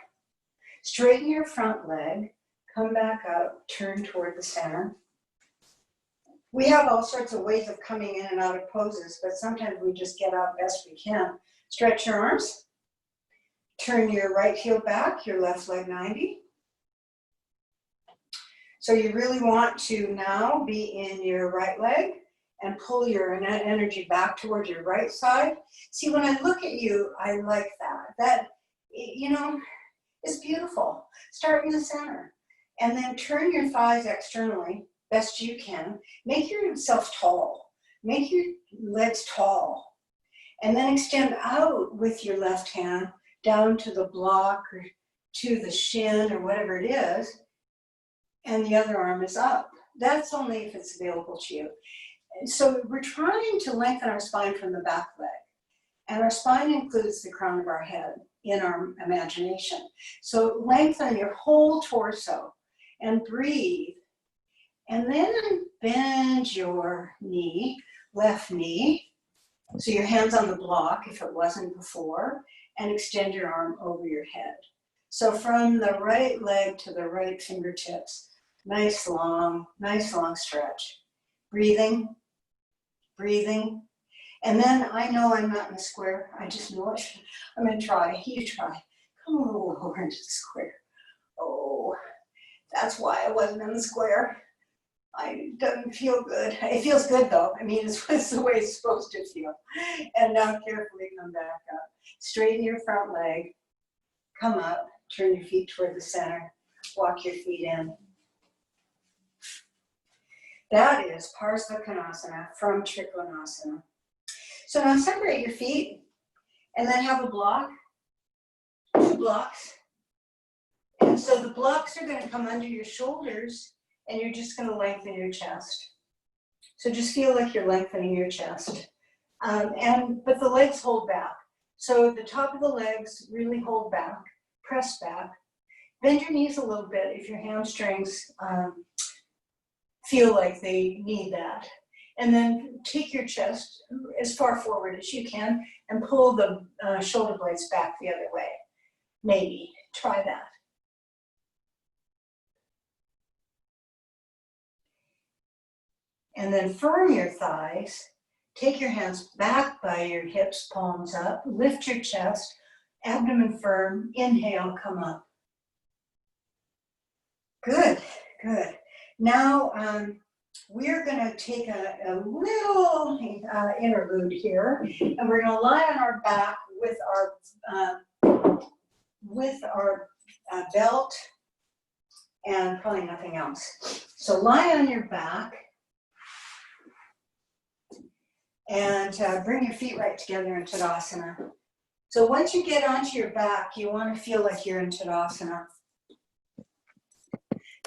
Straighten your front leg. Come back up. Turn toward the center. We have all sorts of ways of coming in and out of poses, but sometimes we just get out best we can. Stretch your arms. Turn your right heel back, your left leg 90. So you really want to now be in your right leg and pull your energy back toward your right side. See, when I look at you, I like that. That, you know, is beautiful. Start in the center. And then turn your thighs externally, best you can. Make yourself tall. Make your legs tall. And then extend out with your left hand down to the block or to the shin or whatever it is. And the other arm is up. That's only if it's available to you. And so we're trying to lengthen our spine from the back leg. And our spine includes the crown of our head in our imagination. So lengthen your whole torso and breathe. And then bend your knee, left knee. So your hand's on the block if it wasn't before, and extend your arm over your head. So from the right leg to the right fingertips, nice long stretch. Breathing, breathing. And then I know I'm not in the square. I just know it. I'm going to try. You try. Come a little lower into the square. Oh, that's why I wasn't in the square. It doesn't feel good. It feels good though. I mean, it's the way it's supposed to feel. And now carefully come back up. Straighten your front leg. Come up. Turn your feet toward the center. Walk your feet in. That is Parsvakonasana from Trikonasana. So now separate your feet and then have a block, 2 blocks. And so the blocks are going to come under your shoulders and you're just going to lengthen your chest. So just feel like you're lengthening your chest. But the legs hold back. So the top of the legs really hold back, press back. Bend your knees a little bit if your hamstrings feel like they need that. And then take your chest as far forward as you can and pull the shoulder blades back the other way. Maybe. Try that. And then firm your thighs. Take your hands back by your hips, palms up. Lift your chest, abdomen firm. Inhale, come up. Good, good. Now, we're going to take a little interlude here, and we're going to lie on our back with our belt and probably nothing else. So lie on your back and bring your feet right together in Tadasana. So once you get onto your back, you want to feel like you're in Tadasana.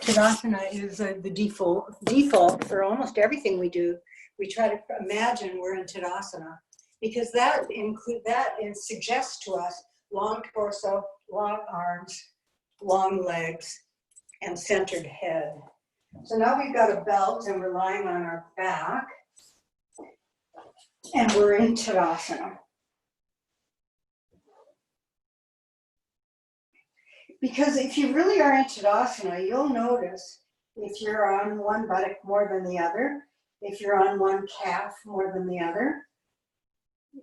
Tadasana is the default for almost everything we do. We try to imagine we're in Tadasana because that suggests to us long torso, long arms, long legs, and centered head. So now we've got a belt and we're lying on our back and we're in Tadasana. Because if you really are in Tadasana, you'll notice if you're on one buttock more than the other, if you're on one calf more than the other,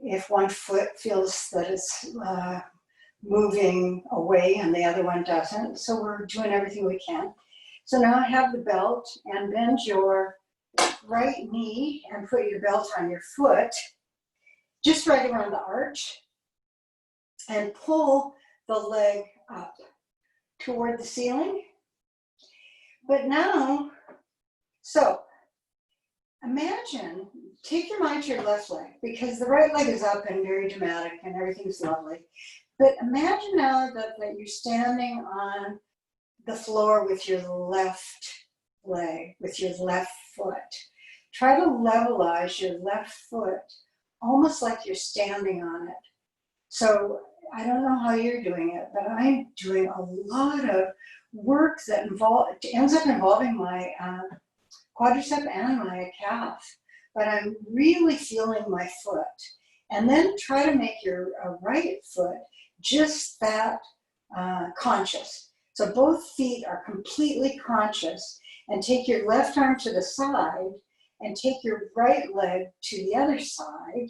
if one foot feels that it's moving away and the other one doesn't. So we're doing everything we can. So now I have the belt and bend your right knee and put your belt on your foot, just right around the arch, and pull the leg up toward the ceiling. But now, so imagine, take your mind to your left leg because the right leg is up and very dramatic and everything's lovely. But imagine now that you're standing on the floor with your left leg, with your left foot. Try to levelize your left foot almost like you're standing on it. So I don't know how you're doing it, but I'm doing a lot of work that ends up involving my quadricep and my calf. But I'm really feeling my foot. And then try to make your right foot just that conscious. So both feet are completely conscious, and take your left arm to the side and take your right leg to the other side.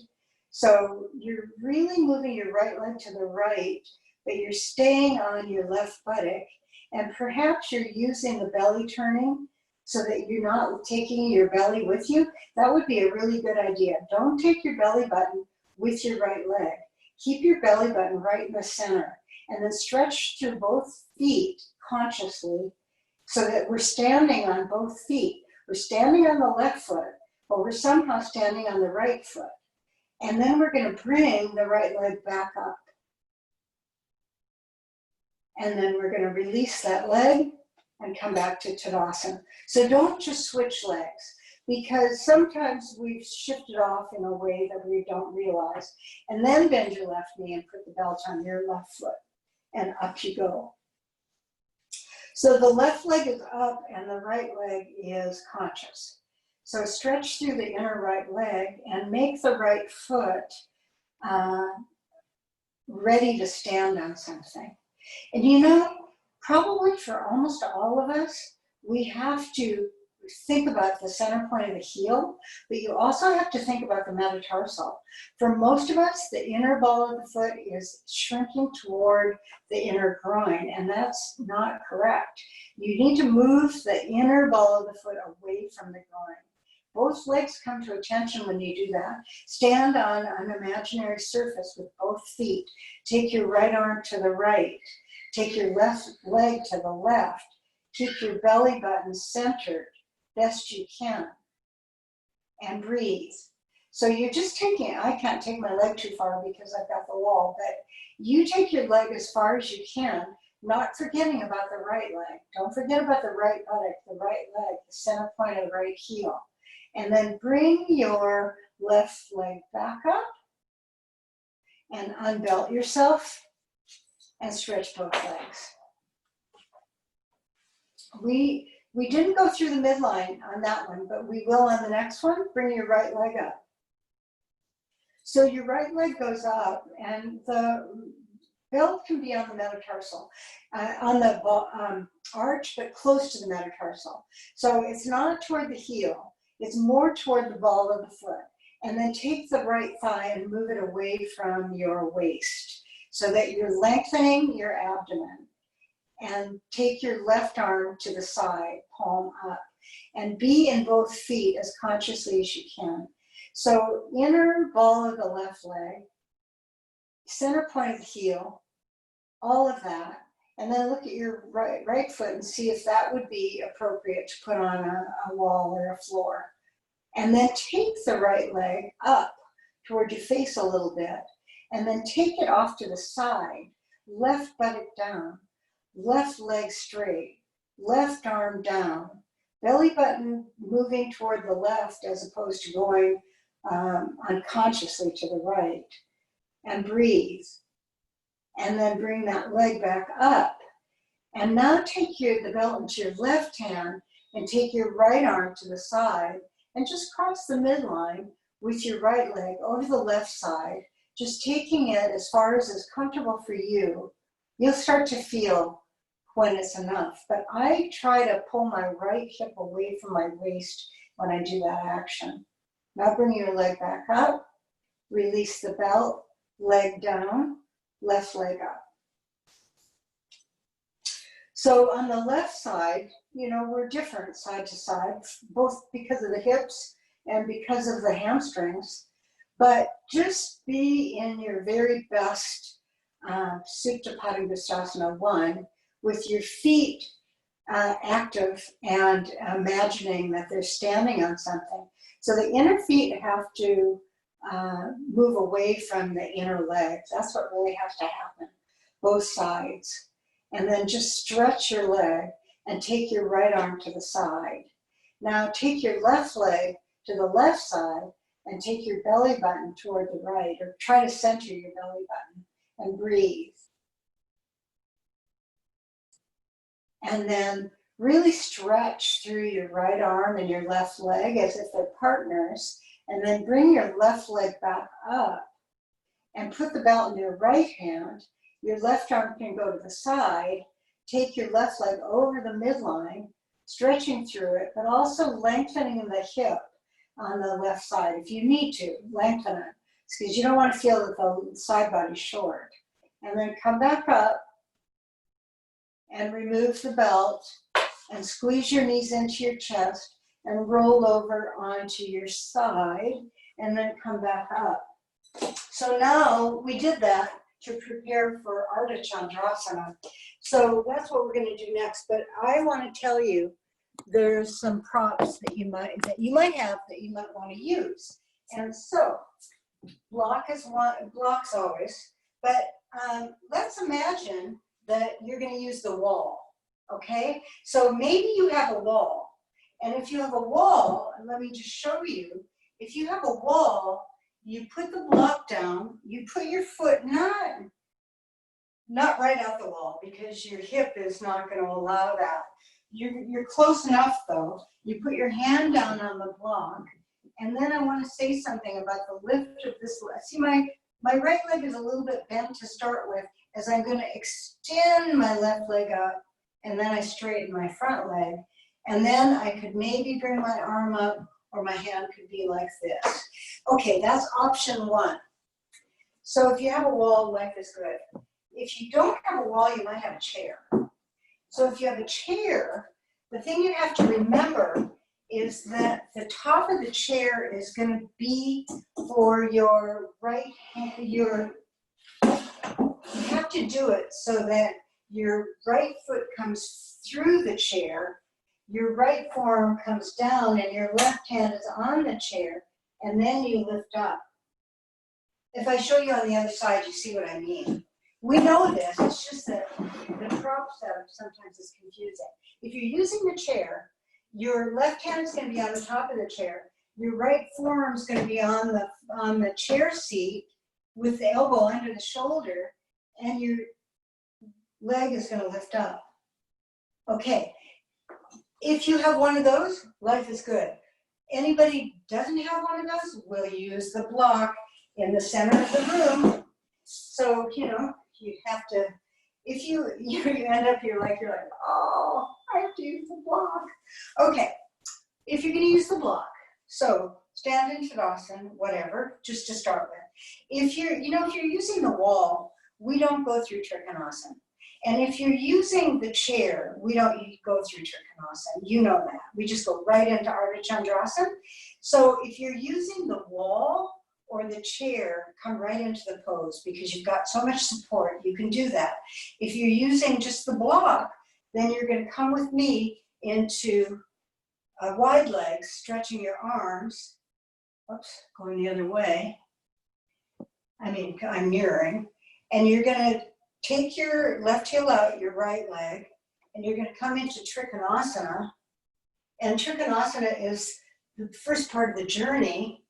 So you're really moving your right leg to the right, but you're staying on your left buttock, and perhaps you're using the belly turning so that you're not taking your belly with you. That would be a really good idea. Don't take your belly button with your right leg. Keep your belly button right in the center, and then stretch through both feet consciously so that we're standing on both feet. We're standing on the left foot, but we're somehow standing on the right foot. And then we're going to bring the right leg back up. And then we're going to release that leg and come back to Tadasana. So don't just switch legs, because sometimes we've shifted off in a way that we don't realize. And then bend your left knee and put the belt on your left foot, and up you go. So the left leg is up and the right leg is conscious. So stretch through the inner right leg and make the right foot ready to stand on something. And you know, probably for almost all of us, we have to think about the center point of the heel, but you also have to think about the metatarsal. For most of us, the inner ball of the foot is shrinking toward the inner groin, and that's not correct. You need to move the inner ball of the foot away from the groin. Both legs come to attention when you do that. Stand on an imaginary surface with both feet. Take your right arm to the right. Take your left leg to the left. Keep your belly button centered best you can. And breathe. So you're just taking, I can't take my leg too far because I've got the wall, but you take your leg as far as you can, not forgetting about the right leg. Don't forget about the right buttock, the right leg, the center point of the right heel. And then bring your left leg back up and unbelt yourself and stretch both legs. We didn't go through the midline on that one, but we will on the next one. Bring your right leg up. So your right leg goes up, and the belt can be on the metatarsal, on the arch, but close to the metatarsal. So it's not toward the heel. It's more toward the ball of the foot. And then take the right thigh and move it away from your waist so that you're lengthening your abdomen. And take your left arm to the side, palm up. And be in both feet as consciously as you can. So inner ball of the left leg, center point of the heel, all of that. And then look at your right foot and see if that would be appropriate to put on a wall or a floor. And then take the right leg up toward your face a little bit. And then take it off to the side, left buttock down, left leg straight, left arm down, belly button moving toward the left as opposed to going unconsciously to the right. And breathe. And then bring that leg back up. And now take the belt into your left hand and take your right arm to the side and just cross the midline with your right leg over the left side, just taking it as far as is comfortable for you. You'll start to feel when it's enough, but I try to pull my right hip away from my waist when I do that action. Now bring your leg back up, release the belt, leg down, left leg up. So on the left side, you know, we're different side to side, both because of the hips and because of the hamstrings, but just be in your very best Supta Padangusthasana 1 with your feet active and imagining that they're standing on something. So the inner feet have to move away from the inner legs. That's what really has to happen, both sides. And then just stretch your leg and take your right arm to the side. Now take your left leg to the left side and take your belly button toward the right, or try to center your belly button and breathe. And then really stretch through your right arm and your left leg as if they're partners, and then bring your left leg back up and put the belt in your right hand. Your left arm can go to the side. Take your left leg over the midline, stretching through it, but also lengthening the hip on the left side. If you need to, lengthen it, because you don't want to feel that the side body's short. And then come back up and remove the belt and squeeze your knees into your chest and roll over onto your side and then come back up. So now we did that to prepare for Ardha Chandrasana. So that's what we're going to do next. But I want to tell you, there's some props that you might have that you might want to use. And so blocks always, but let's imagine that you're going to use the wall. Okay, so maybe you have a wall, and if you have a wall, and let me just show you, if you have a wall, you put the block down, you put your foot not right out the wall because your hip is not going to allow that. You're close enough though. You put your hand down on the block, and then I want to say something about the lift of this leg. See, my right leg is a little bit bent to start with, as I'm going to extend my left leg up, and then I straighten my front leg, and then I could maybe bring my arm up, or my hand could be like this. Okay, that's option one. So if you have a wall, life is good. If you don't have a wall, you might have a chair. So if you have a chair, the thing you have to remember is that the top of the chair is going to be for your right hand. You have to do it so that your right foot comes through the chair, your right forearm comes down, and your left hand is on the chair, and then you lift up. If I show you on the other side, you see what I mean. We know this, it's just that the prop setup sometimes is confusing. If you're using the chair, your left hand is going to be on the top of the chair, your right forearm is going to be on the chair seat with the elbow under the shoulder, and your leg is going to lift up. Okay, if you have one of those, life is good. Anybody doesn't have one of those, we'll use the block in the center of the room. So, you know, you have to, if you end up, you're like, oh, I have to use the block. Okay, if you're going to use the block, so stand in Tadasana, whatever, just to start with. If you're using the wall, we don't go through Trikonasana. And if you're using the chair, we don't go through Trikonasana. You know that. We just go right into Ardha Chandrasana. So if you're using the wall or the chair, come right into the pose because you've got so much support, you can do that. If you're using just the block, then you're going to come with me into a wide leg, stretching your arms. Oops, going the other way. I'm mirroring. And you're going to take your left heel out, your right leg, and you're going to come into Trikonasana. And Trikonasana is the first part of the journey.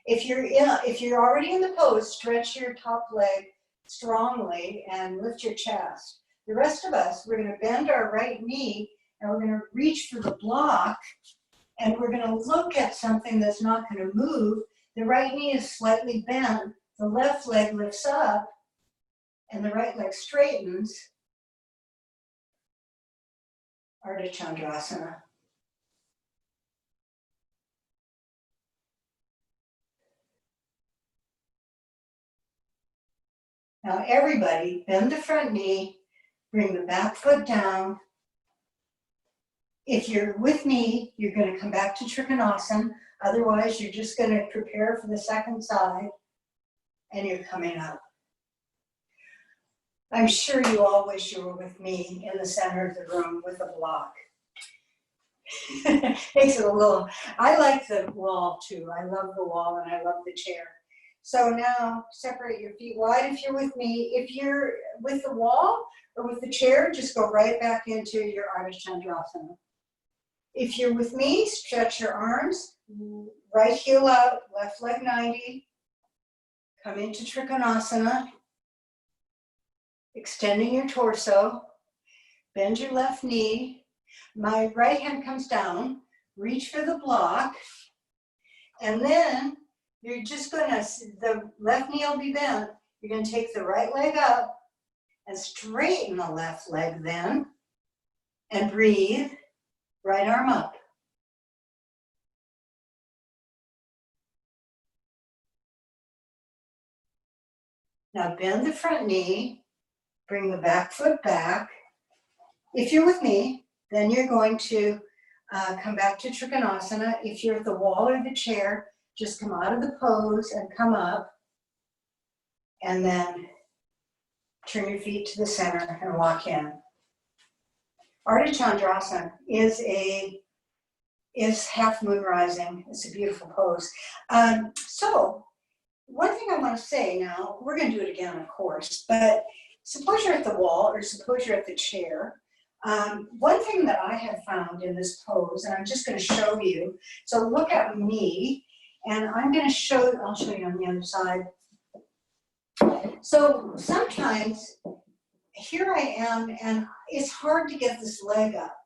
If you're already in the pose, stretch your top leg strongly and lift your chest. The rest of us, we're going to bend our right knee and we're going to reach for the block, and we're going to look at something that's not going to move. The right knee is slightly bent, the left leg lifts up, and the right leg straightens. Ardha Chandrasana. Now everybody, bend the front knee, bring the back foot down. If you're with me, you're going to come back to Trikonasana. Otherwise, you're just going to prepare for the second side, and you're coming up. I'm sure you all wish you were with me in the center of the room with a block. Makes it a little, I like the wall too. I love the wall and I love the chair. So now separate your feet wide if you're with me. If you're with the wall or with the chair, just go right back into your Ardha Chandrasana. If you're with me, stretch your arms, right heel out, left leg 90. Come into Trikonasana, extending your torso. Bend your left knee. My right hand comes down, reach for the block, and then you're just going to, the left knee will be bent. You're going to take the right leg up and straighten the left leg then, and breathe, right arm up. Now bend the front knee, bring the back foot back. If you're with me, Then you're going to come back to Trikonasana. If you're at the wall or the chair, just come out of the pose and come up. And then turn your feet to the center and walk in. Ardha Chandrasana is half moon rising. It's a beautiful pose. So one thing I want to say now, we're going to do it again, of course, but suppose you're at the wall or suppose you're at the chair. One thing that I have found in this pose, and I'm just going to show you, so look at me, and I'm going to I'll show you on the other side. So sometimes here I am, and it's hard to get this leg up.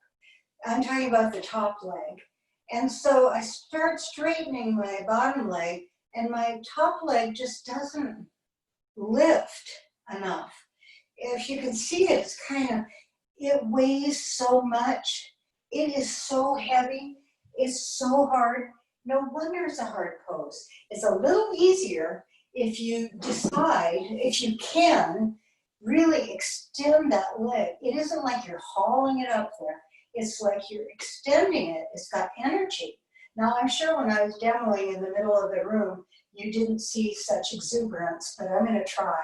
I'm talking about the top leg. And so I start straightening my bottom leg, and my top leg just doesn't lift enough. If you can see it, it's it weighs so much. It is so heavy. It's so hard. No wonder it's a hard pose. It's a little easier if you decide, if you can, really extend that leg. It isn't like you're hauling it up there. It's like you're extending it. It's got energy. Now, I'm sure when I was demoing in the middle of the room, you didn't see such exuberance, but I'm going to try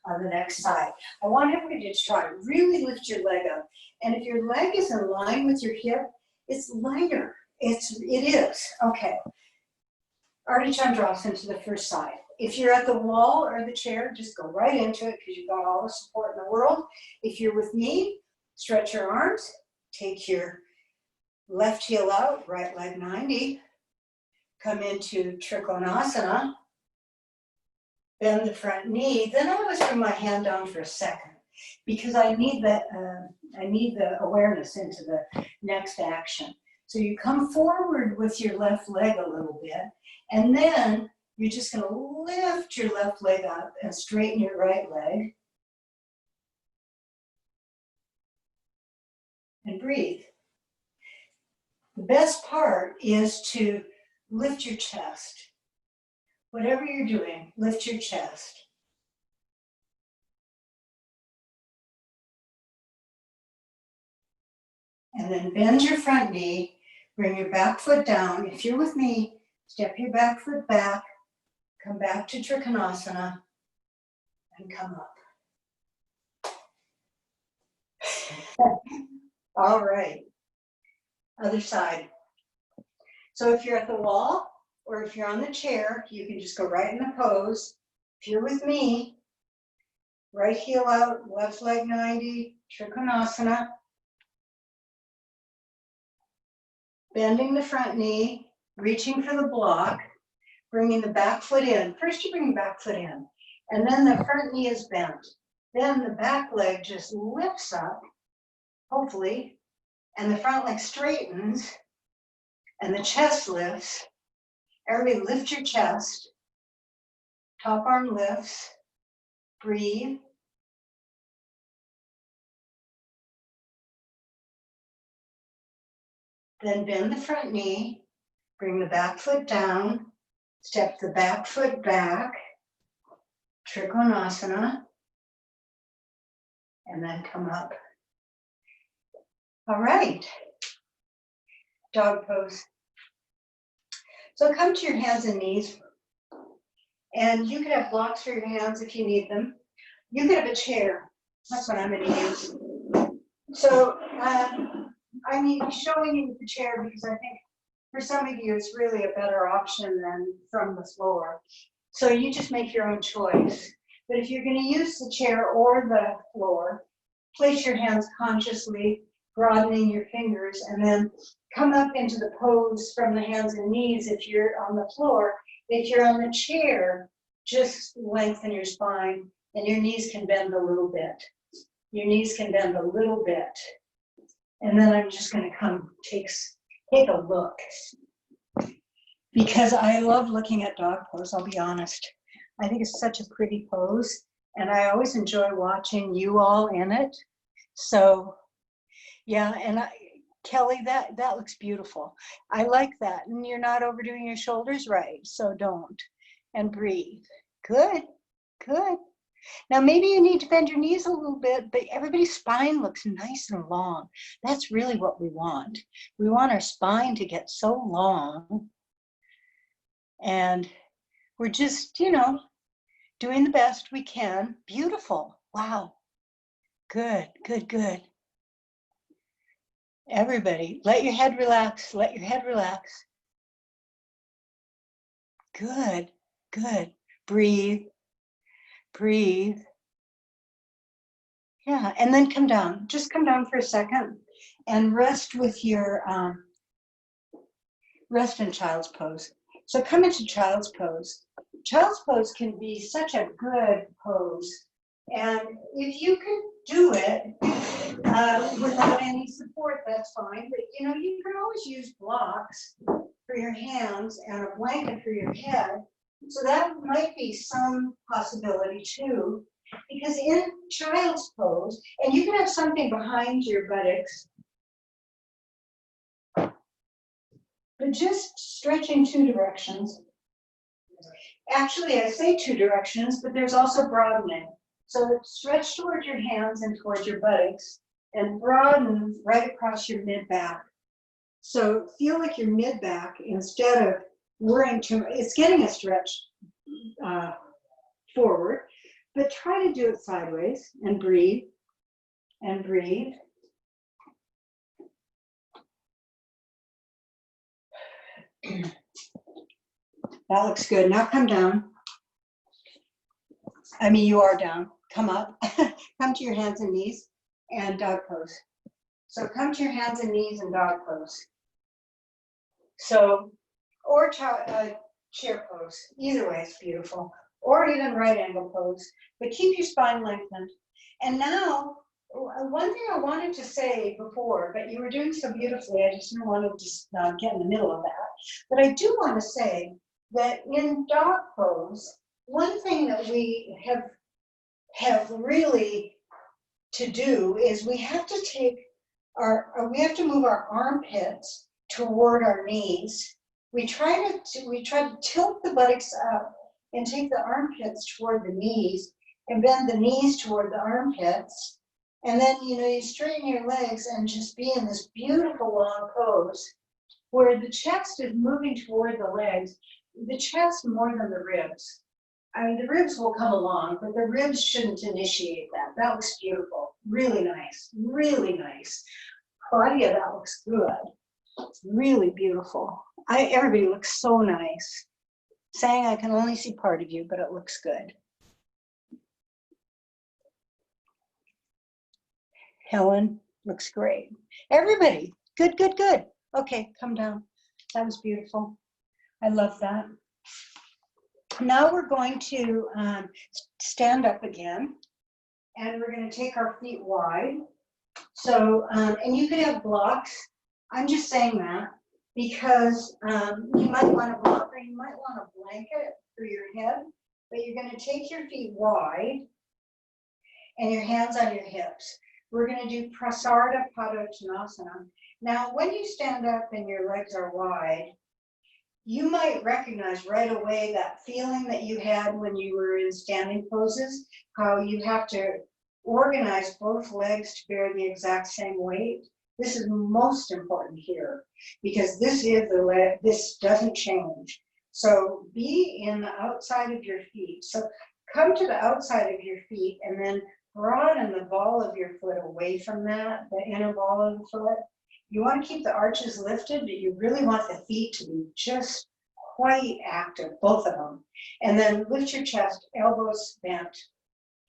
on the next side. I want everybody to try. Really lift your leg up. And if your leg is in line with your hip, it's lighter. It is. Okay. Ardha Chandrasana to the first side. If you're at the wall or the chair, just go right into it because you've got all the support in the world. If you're with me, stretch your arms. Take your left heel out, right leg 90. Come into Trikonasana. Bend the front knee. Then I'm going to bring my hand down for a second because I need the awareness into the next action. So you come forward with your left leg a little bit, and then you're just going to lift your left leg up and straighten your right leg. And breathe. The best part is to lift your chest. Whatever you're doing, lift your chest. And then bend your front knee, bring your back foot down. If you're with me, step your back foot back, come back to Trikonasana, and come up. All right. Other side. So if you're at the wall or if you're on the chair, you can just go right in the pose. If you're with me, right heel out, left leg 90, Trikonasana. Bending the front knee, reaching for the block, bringing the back foot in. First you bring the back foot in, and then the front knee is bent. Then the back leg just lifts up, hopefully, and the front leg straightens, and the chest lifts. Everybody lift your chest. Top arm lifts. Breathe. Then bend the front knee. Bring the back foot down. Step the back foot back. Trikonasana. And then come up. All right. Dog pose. So come to your hands and knees. And you could have blocks for your hands if you need them. You could have a chair. That's what I'm going to use. So I'm showing you the chair because I think for some of you it's really a better option than from the floor. So you just make your own choice. But if you're going to use the chair or the floor, place your hands consciously, broadening your fingers, and then come up into the pose from the hands and knees if you're on the floor. If you're on the chair, just lengthen your spine and your knees can bend a little bit. Your knees can bend a little bit. And then I'm just going to come take a look. Because I love looking at dog pose, I'll be honest. I think it's such a pretty pose. And I always enjoy watching you all in it. So, yeah, and Kelly, that looks beautiful. I like that. And you're not overdoing your shoulders, right? So don't. And breathe. Good, good. Now, maybe you need to bend your knees a little bit, but everybody's spine looks nice and long. That's really what we want. We want our spine to get so long. And we're just, doing the best we can. Beautiful. Wow. Good, good, good. Everybody, let your head relax. Let your head relax. Good, good. Breathe, breathe. Yeah, and then come down. Just come down for a second and rest with your, rest in child's pose. So come into child's pose. Child's pose can be such a good pose. And if you can do it without any support, that's fine. But you can always use blocks for your hands and a blanket for your head. So that might be some possibility too. Because in child's pose, and you can have something behind your buttocks, but just stretching two directions. Actually, I say two directions, but there's also broadening. So stretch toward your hands and towards your buttocks and broaden right across your mid-back. So feel like your mid-back, instead of worrying too much, it's getting a stretch forward, but try to do it sideways and breathe and breathe. That looks good. Now come down. I mean, you are down. Come up. Come to your hands and knees and dog pose. So come to your hands and knees and dog pose. So, or chair pose. Either way, it's beautiful. Or even right angle pose. But keep your spine lengthened. And now, one thing I wanted to say before, but you were doing so beautifully, I just didn't want to just get in the middle of that. But I do want to say that in dog pose, one thing that we have really to do is we have to move our armpits toward our knees. We try to tilt the buttocks up and take the armpits toward the knees and bend the knees toward the armpits. And then, you straighten your legs and just be in this beautiful long pose where the chest is moving toward the legs, the chest more than the ribs. I mean, the ribs will come along, but the ribs shouldn't initiate that. That looks beautiful. Really nice. Really nice. Claudia, that looks good. It's really beautiful. Everybody looks so nice. Saying I can only see part of you, but it looks good. Helen looks great. Everybody, good, good, good. Okay, come down. That was beautiful. I love that. Now we're going to stand up again, and we're going to take our feet wide. So, and you could have blocks. I'm just saying that because you might want a block or you might want a blanket for your head, but you're going to take your feet wide and your hands on your hips. We're going to do Prasarda Padottanasana. Now, when you stand up and your legs are wide, you might recognize right away that feeling that you had when you were in standing poses, how you have to organize both legs to bear the exact same weight. This is most important here because this is the leg, this doesn't change. So be in the outside of your feet. So come to the outside of your feet and then broaden the ball of your foot away from that, the inner ball of the foot. You want to keep the arches lifted, but you really want the feet to be just quite active, both of them. And then lift your chest, elbows bent,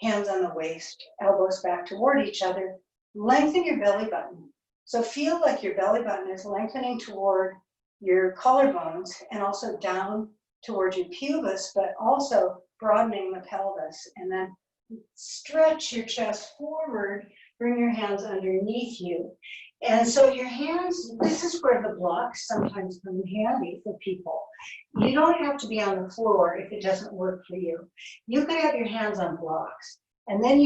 hands on the waist, elbows back toward each other. Lengthen your belly button. So feel like your belly button is lengthening toward your collarbones and also down toward your pubis, but also broadening the pelvis. And then stretch your chest forward, bring your hands underneath you. And so your hands, this is where the blocks sometimes come handy for people. You don't have to be on the floor if it doesn't work for you. You can have your hands on blocks. And then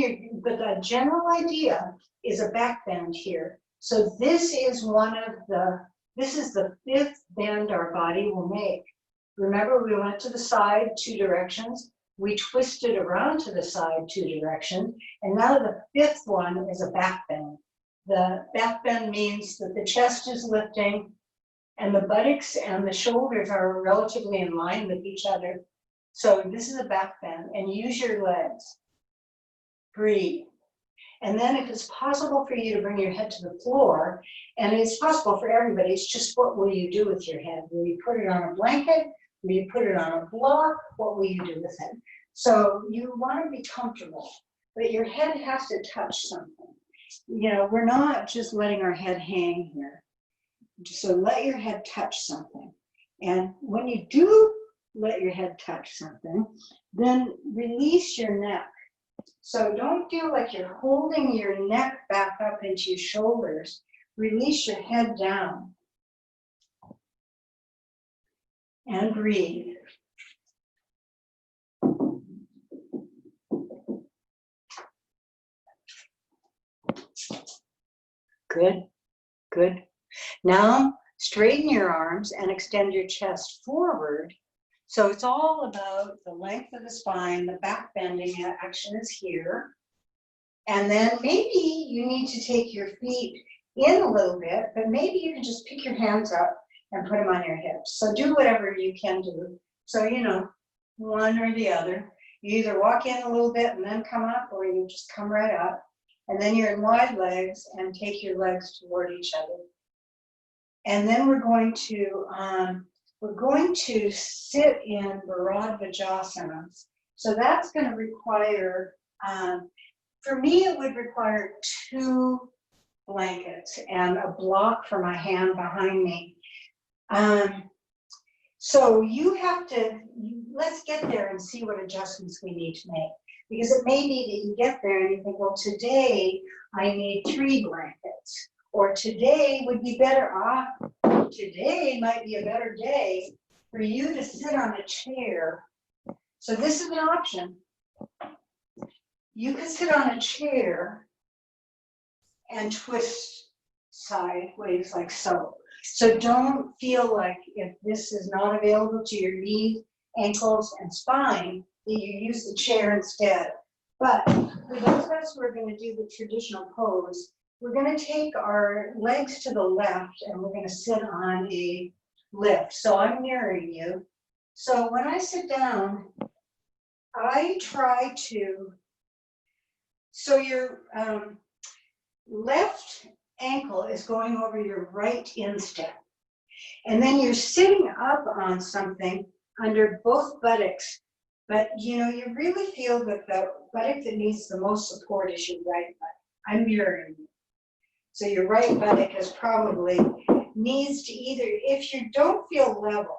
but the general idea is a back bend here. So this is this is the fifth bend our body will make. Remember, we went to the side, two directions. we twisted around to the side 2 directions, and now the 5th one is a back bend. The back bend means that the chest is lifting and the buttocks and the shoulders are relatively in line with each other. So this is a back bend, and use your legs. Breathe. And then if it's possible for you to bring your head to the floor, and it's possible for everybody, it's just what will you do with your head? Will you put it on a blanket? Will you put it on a block? What will you do with it? So you want to be comfortable, but your head has to touch something. You know, we're not just letting our head hang here. So let your head touch something. And when you do let your head touch something, then release your neck. So don't feel like you're holding your neck back up into your shoulders. Release your head down. And breathe. Good, good. Now straighten your arms and extend your chest forward. So it's all about the length of the spine, the back bending action is here. And then maybe you need to take your feet in a little bit, but maybe you can just pick your hands up and put them on your hips. So do whatever you can do. So, you know, one or the other. You either walk in a little bit and then come up, or you just come right up. And then you're in wide legs and take your legs toward each other. And then we're going to sit in Bharadvajasana. So that's going to require, for me, it would require 2 blankets and a block for my hand behind me. So you have to, let's get there and see what adjustments we need to make. Because it may be that you get there and you think, well, today I need 3 blankets. Or today would be better off. Today might be a better day for you to sit on a chair. So this is an option. You can sit on a chair and twist sideways like so. So don't feel like if this is not available to your knees, ankles, and spine, that you use the chair instead. But for those of us who are going to do the traditional pose, we're going to take our legs to the left and we're going to sit on a lift. So I'm mirroring you. So when I sit down, I try to, so your left ankle is going over your right instep. And then you're sitting up on something under both buttocks. But you know, you really feel that the buttock that needs the most support is your right butt. I'm mirroring you. So your right buttock is probably needs to either, if you don't feel level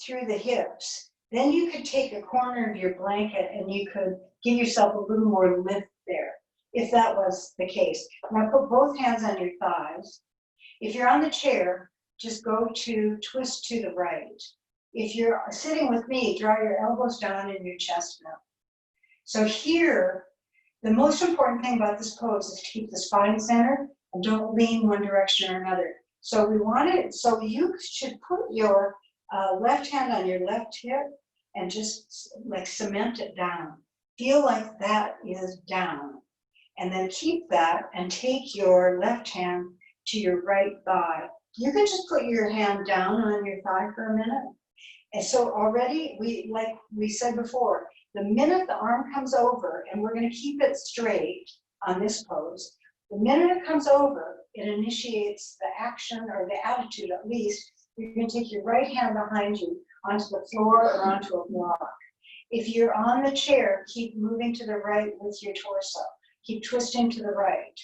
through the hips, then you could take a corner of your blanket and you could give yourself a little more lift there, if that was the case. Now put both hands on your thighs. If you're on the chair, just go to twist to the right. If you're sitting with me, draw your elbows down and your chest up. So here, the most important thing about this pose is to keep the spine centered and don't lean one direction or another. So we want it, so you should put your left hand on your left hip and just like cement it down. Feel like that is down. And then keep that and take your left hand to your right thigh. You can just put your hand down on your thigh for a minute. And so already, like we said before, the minute the arm comes over, and we're going to keep it straight on this pose, the minute it comes over, it initiates the action or the attitude at least. You're going to take your right hand behind you onto the floor or onto a block. If you're on the chair, keep moving to the right with your torso. Keep twisting to the right.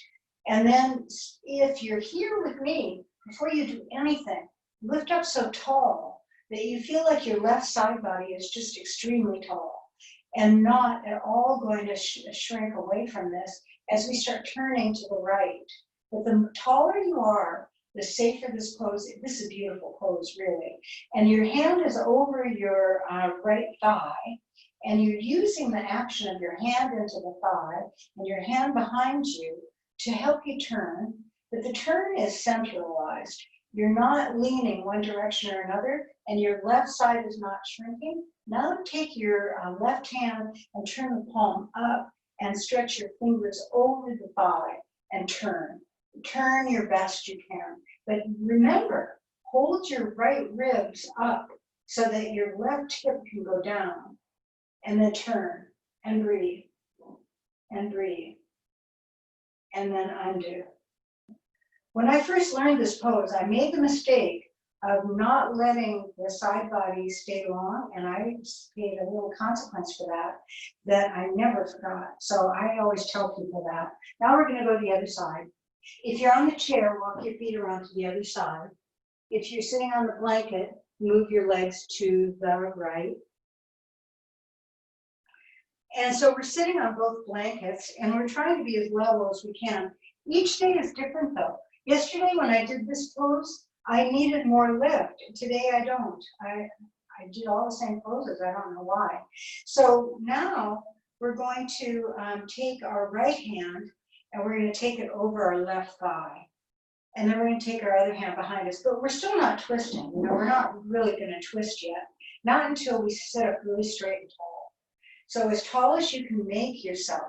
And then if you're here with me, before you do anything, lift up so tall that you feel like your left side body is just extremely tall and not at all going to shrink away from this as we start turning to the right. But the taller you are, the safer this pose is. This is a beautiful pose, really. And your hand is over your right thigh, and you're using the action of your hand into the thigh and your hand behind you to help you turn. But the turn is centralized. You're not leaning one direction or another, and your left side is not shrinking. Now take your left hand and turn the palm up and stretch your fingers over the thigh and turn. Turn your best you can. But remember, hold your right ribs up so that your left hip can go down. And then turn and breathe and breathe. And then undo. When I first learned this pose, I made the mistake of not letting the side body stay long, and I paid a little consequence for that I never forgot. So I always tell people that. Now we're gonna go to the other side. If you're on the chair, walk your feet around to the other side. If you're sitting on the blanket, move your legs to the right. And so we're sitting on both blankets, and we're trying to be as level as we can. Each day is different though. Yesterday when I did this pose, I needed more lift. Today I don't. I did all the same poses. I don't know why. So now we're going to take our right hand and we're going to take it over our left thigh. And then we're going to take our other hand behind us. But we're still not twisting. You know, we're not really going to twist yet. Not until we sit up really straight and tall. So as tall as you can make yourself.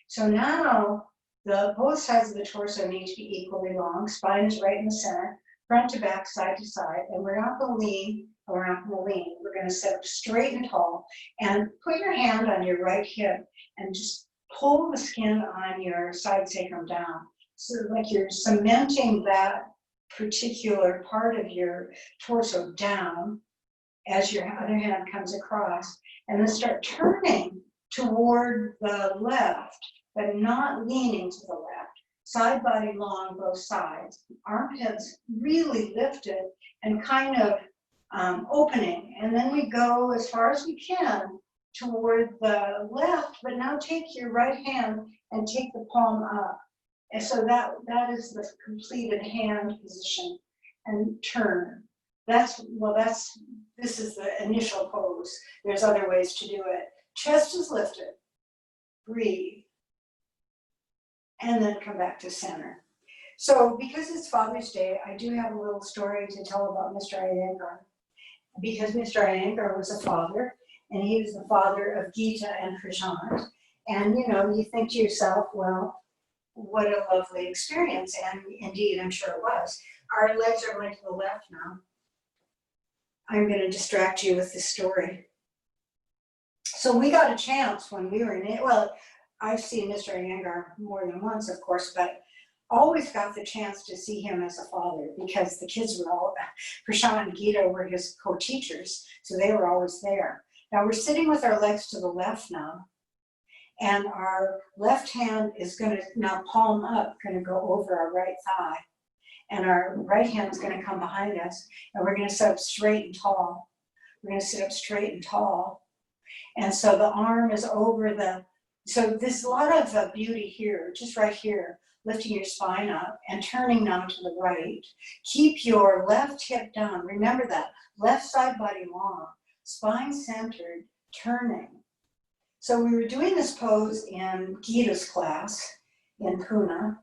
So now both sides of the torso need to be equally long. Spine is right in the center, front to back, side to side. And we're not going to lean, or we're not going to lean. We're going to sit up straight and tall. And put your hand on your right hip and just pull the skin on your side sacrum down. So like you're cementing that particular part of your torso down as your other hand comes across. And then start turning toward the left, but not leaning to the left. Side body long, both sides. Armpits really lifted and kind of opening. And then we go as far as we can toward the left, but now take your right hand and take the palm up. And so that is the completed hand position. And turn. This is the initial pose. There's other ways to do it. Chest is lifted. Breathe. And then come back to center. So because it's Father's Day, I do have a little story to tell about Mr. Iyengar. Because Mr. Iyengar was a father, and he was the father of Gita and Prashant. And you know, you think to yourself, well, what a lovely experience. And indeed, I'm sure it was. Our legs are going to the left now. I'm going to distract you with this story. So we got a chance when we were in it. Well, I've seen Mr. Iyengar more than once, of course, but always got the chance to see him as a father because the kids were all, Prashant and Gita were his co-teachers, so they were always there. Now we're sitting with our legs to the left now, and our left hand is going to, now palm up, going to go over our right thigh. And our right hand is going to come behind us, and we're going to sit up straight and tall. We're going to sit up straight and tall. And so the arm is over so there's a lot of beauty here, just right here, lifting your spine up and turning now to the right. Keep your left hip down. Remember that, left side body long, spine centered, turning. So we were doing this pose in Gita's class in Pune.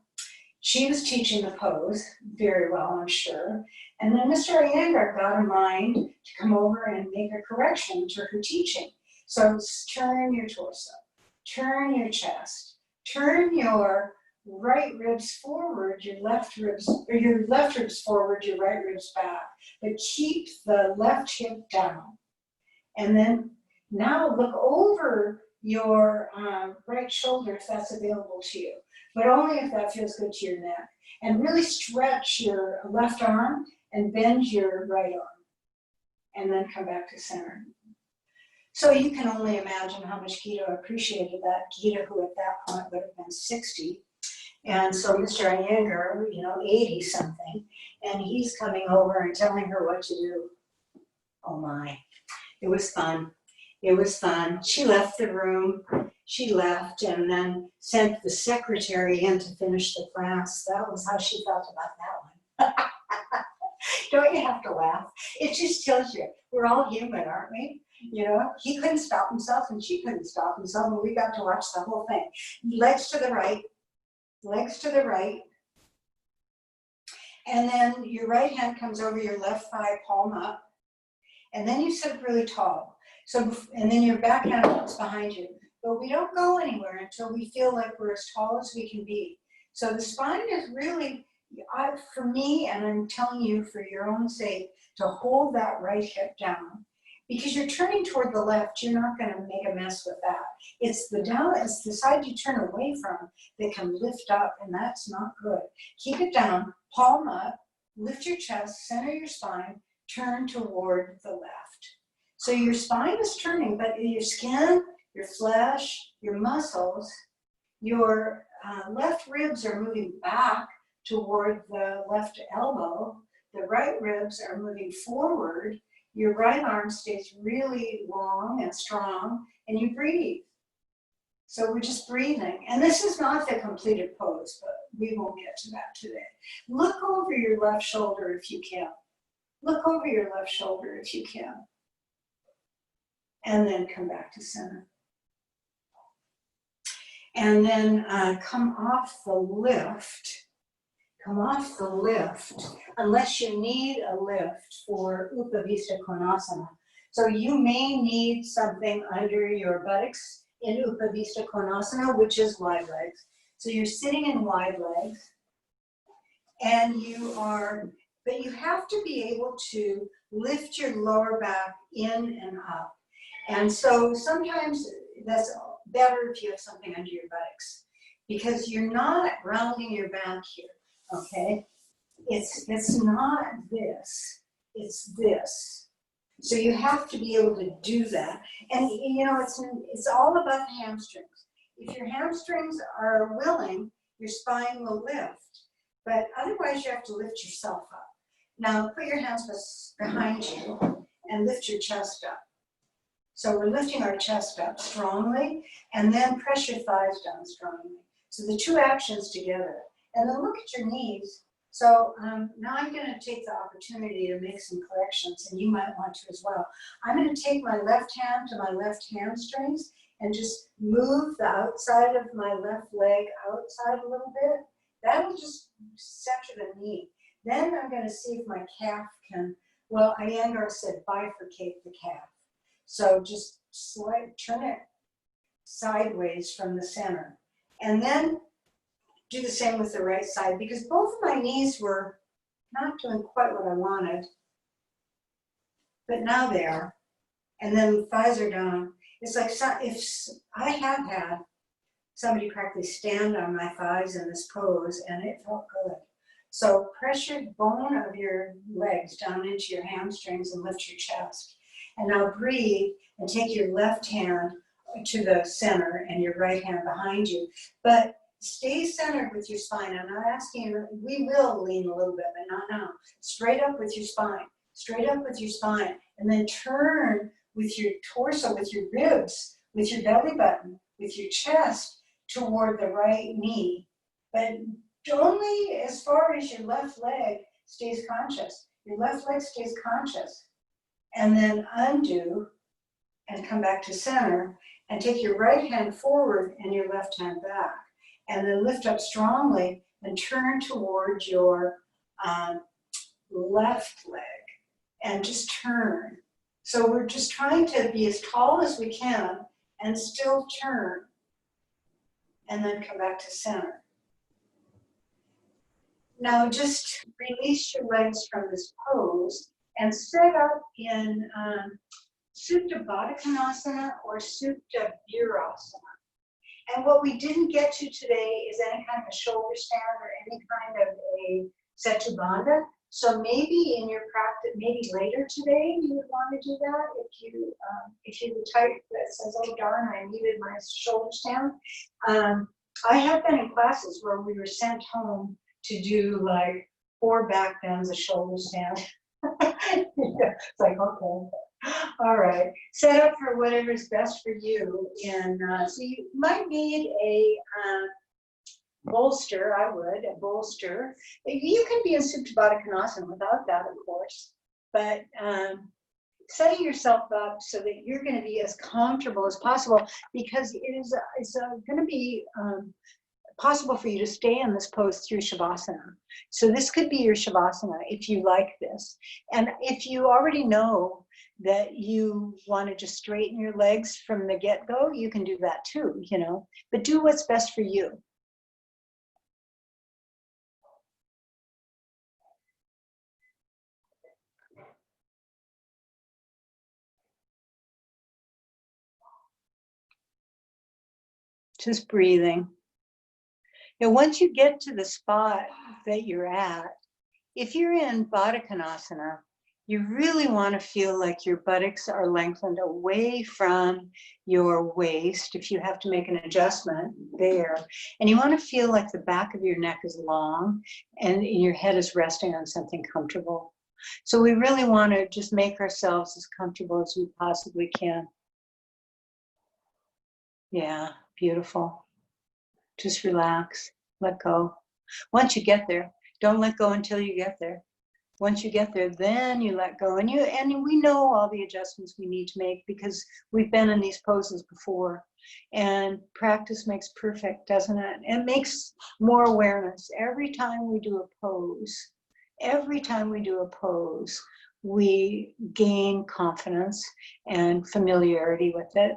She was teaching the pose very well, I'm sure. And then Mr. Iyengar got a mind to come over and make a correction to her teaching. So turn your torso, turn your chest, turn your right ribs forward, your left ribs forward, your right ribs back, but keep the left hip down. And then now look over your right shoulder if that's available to you, but only if that feels good to your neck. And really stretch your left arm and bend your right arm. And then come back to center. So you can only imagine how much Gita appreciated that. Gita, who at that point would have been 60. And so Mr. Iyengar, 80 something. And he's coming over and telling her what to do. Oh my, it was fun. It was fun. She left the room. She left and then sent the secretary in to finish the class. That was how she felt about that one. Don't you have to laugh? It just tells you we're all human, aren't we? He couldn't stop himself and she couldn't stop himself, and we got to watch the whole thing. Legs to the right, legs to the right. And then your right hand comes over your left thigh, palm up. And then you sit up really tall. So, and then your back hand comes behind you. But we don't go anywhere until we feel like we're as tall as we can be. So the spine is really, for me, and I'm telling you for your own sake, to hold that right hip down. Because you're turning toward the left, you're not going to make a mess with that. It's the side you turn away from that can lift up, and that's not good. Keep it down, palm up, lift your chest, center your spine, turn toward the left. So your spine is turning, but your skin, your flesh, your muscles, your left ribs are moving back toward the left elbow. The right ribs are moving forward. Your right arm stays really long and strong, and you breathe. So we're just breathing. And this is not the completed pose, but we won't get to that today. Look over your left shoulder if you can. Look over your left shoulder if you can. And then come back to center. And then come off the lift. Come off the lift, unless you need a lift for Upavista Konasana. So you may need something under your buttocks in Upavista Konasana, which is wide legs. So you're sitting in wide legs, and but you have to be able to lift your lower back in and up. And so sometimes that's better if you have something under your buttocks, because you're not rounding your back here. Okay, it's not this, it's this. So you have to be able to do that. And you know, it's all about the hamstrings. If your hamstrings are willing, your spine will lift. But otherwise you have to lift yourself up. Now put your hands behind you and lift your chest up. So we're lifting our chest up strongly, and then press your thighs down strongly. So the two actions together. And then look at your knees. So now I'm going to take the opportunity to make some corrections, and you might want to as well. I'm going to take my left hand to my left hamstrings and just move the outside of my left leg outside a little bit. That'll just center the knee. Then I'm going to see if my calf can, well, Iyengar said bifurcate the calf. So just turn it sideways from the center. And then do the same with the right side, because both of my knees were not doing quite what I wanted, but now they are. And then the thighs are down. It's like if I have had somebody practically stand on my thighs in this pose, and it felt good. So press your bone of your legs down into your hamstrings and lift your chest. And now breathe and take your left hand to the center and your right hand behind you. But stay centered with your spine. I'm not asking you, we will lean a little bit, but not now. Straight up with your spine, straight up with your spine, and then turn with your torso, with your ribs, with your belly button, with your chest toward the right knee. But only as far as your left leg stays conscious. Your left leg stays conscious. And then undo and come back to center and take your right hand forward and your left hand back. And then lift up strongly and turn towards your left leg and just turn. So we're just trying to be as tall as we can and still turn, and then come back to center. Now just release your legs from this pose and set up in Supta Baddha Konasana or Supta Virasana. And what we didn't get to today is any kind of a shoulder stand or any kind of a Setu Bandha. So maybe in your practice, maybe later today, you would want to do that. If you would type that says, oh darn, I needed my shoulder stand. I have been in classes where we were sent home to do like 4 back bends, a shoulder stand. It's like, okay. All right, set up for whatever's best for you. And so you might need a bolster, a bolster. You can be in Supta Baddha Konasana without that, of course, but setting yourself up so that you're going to be as comfortable as possible, because it's going to be possible for you to stay in this pose through Shavasana. So this could be your Shavasana if you like this. And if you already know that you want to just straighten your legs from the get-go, you can do that too, you know, but do what's best for you. Just breathing. Now, once you get to the spot that you're at, if you're in Baddha Konasana, you really want to feel like your buttocks are lengthened away from your waist if you have to make an adjustment there. And you want to feel like the back of your neck is long and your head is resting on something comfortable. So we really want to just make ourselves as comfortable as we possibly can. Yeah, beautiful. Just relax, let go. Once you get there, don't let go until you get there. Once you get there, then you let go. And we know all the adjustments we need to make because we've been in these poses before. And practice makes perfect, doesn't it? It makes more awareness. Every time we do a pose, we gain confidence and familiarity with it,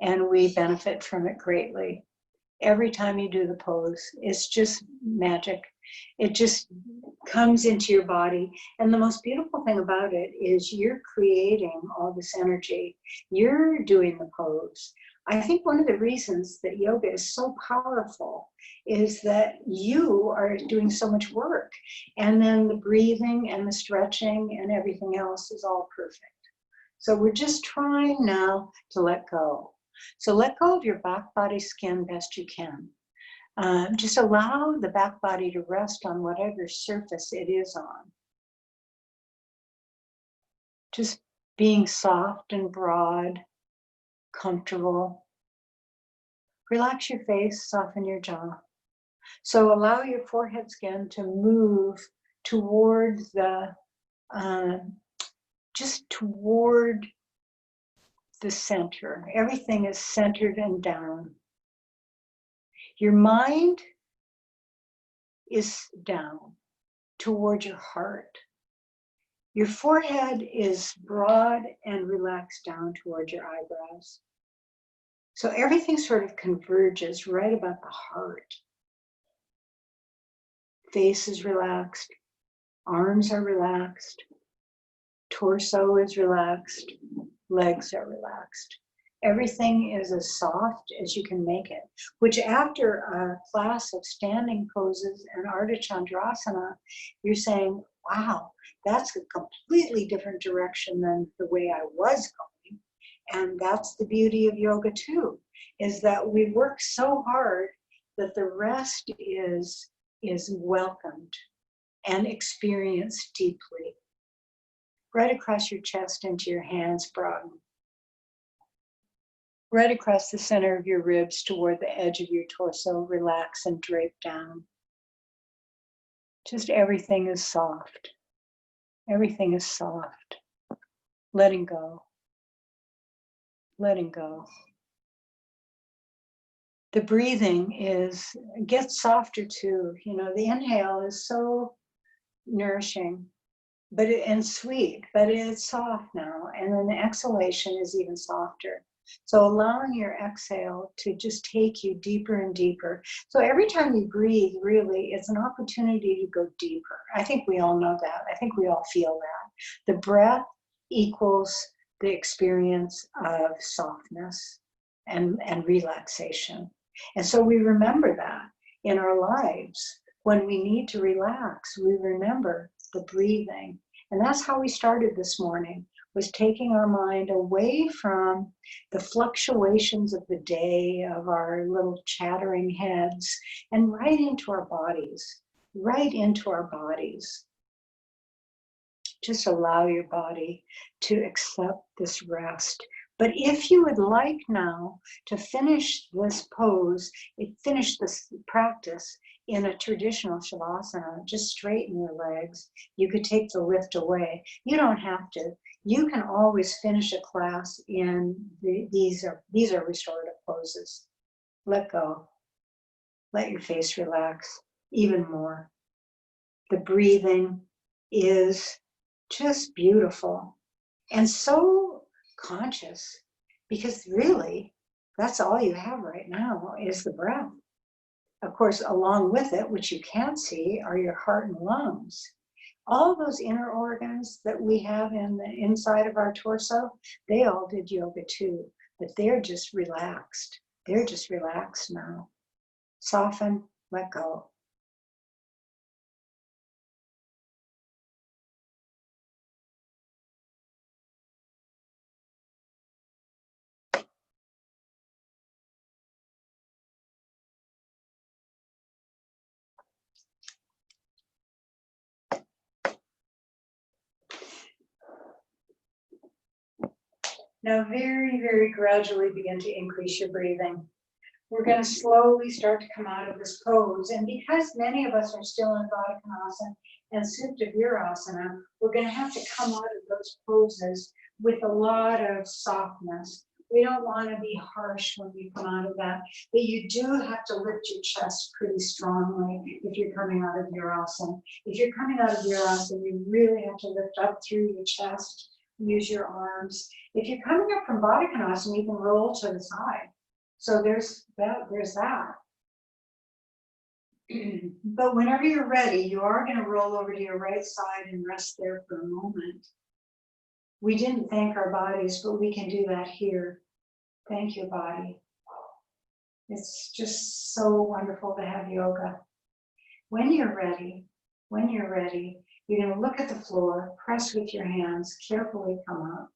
and we benefit from it greatly. Every time you do the pose, it's just magic. It just comes into your body. And the most beautiful thing about it is you're creating all this energy. You're doing the pose. I think one of the reasons that yoga is so powerful is that you are doing so much work. And then the breathing and the stretching and everything else is all perfect. So we're just trying now to let go. So let go of your back body skin best you can. Just allow the back body to rest on whatever surface it is on. Just being soft and broad, comfortable. Relax your face, soften your jaw. So allow your forehead skin to move toward just toward the center. Everything is centered and down. Your mind is down toward your heart. Your forehead is broad and relaxed down toward your eyebrows. So everything sort of converges right about the heart. Face is relaxed, arms are relaxed, torso is relaxed, legs are relaxed. Everything is as soft as you can make it, which after a class of standing poses and Ardha Chandrasana, you're saying, wow, that's a completely different direction than the way I was going. And that's the beauty of yoga too, is that we work so hard that the rest is welcomed and experienced deeply. Right across your chest into your hands, broaden. Right across the center of your ribs toward the edge of your torso, relax and drape down. Just everything is soft. Everything is soft. Letting go. Letting go. The breathing gets softer too. You know, the inhale is so nourishing, and sweet, but it's soft now. And then the exhalation is even softer. So allowing your exhale to just take you deeper and deeper. So every time you breathe, really, it's an opportunity to go deeper. I think we all know that. I think we all feel that. The breath equals the experience of softness and relaxation. And so we remember that in our lives. When we need to relax, we remember the breathing. And that's how we started this morning, was taking our mind away from the fluctuations of the day, of our little chattering heads, and right into our bodies, right into our bodies. Just allow your body to accept this rest. But if you would like now to finish this pose, finish this practice in a traditional Shavasana, just straighten your legs. You could take the lift away. You don't have to. You can always finish a class in these are restorative poses. Let go. Let your face relax even more. The breathing is just beautiful and so conscious, because really that's all you have right now is the breath. Of course, along with it, which you can't see, are your heart and lungs. All those inner organs that we have in the inside of our torso, they all did yoga too, but they're just relaxed. They're just relaxed now. Soften, let go. Now very, very gradually begin to increase your breathing. We're going to slowly start to come out of this pose. And because many of us are still in Baddha Konasana and Supta Virasana, we're going to have to come out of those poses with a lot of softness. We don't want to be harsh when we come out of that, but you do have to lift your chest pretty strongly if you're coming out of Virasana. If you're coming out of Virasana, you really have to lift up through your chest, use your arms. If you're coming up from Baddha Konasana, you can roll to the side. So there's that. But whenever you're ready, you are going to roll over to your right side and rest there for a moment. We didn't thank our bodies, but we can do that here. Thank you, body. It's just so wonderful to have yoga. When you're ready, you're going to look at the floor, press with your hands, carefully come up.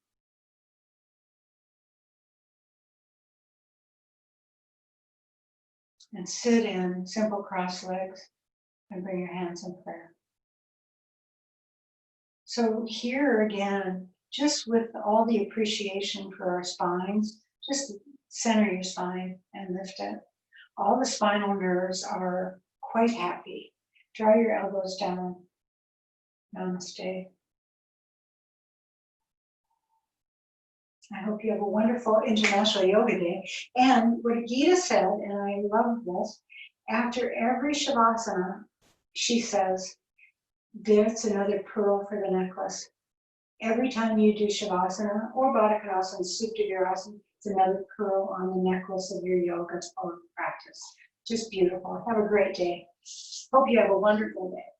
And sit in simple cross legs and bring your hands in prayer. So here again, just with all the appreciation for our spines, just center your spine and lift it. All the spinal nerves are quite happy. Draw your elbows down. Namaste. I hope you have a wonderful International Yoga Day. And what Gita said, and I love this, after every Shavasana, she says, that's another pearl for the necklace. Every time you do Shavasana or Baddha Konasana, Supta Virasana, it's another pearl on the necklace of your yoga practice. Just beautiful. Have a great day. Hope you have a wonderful day.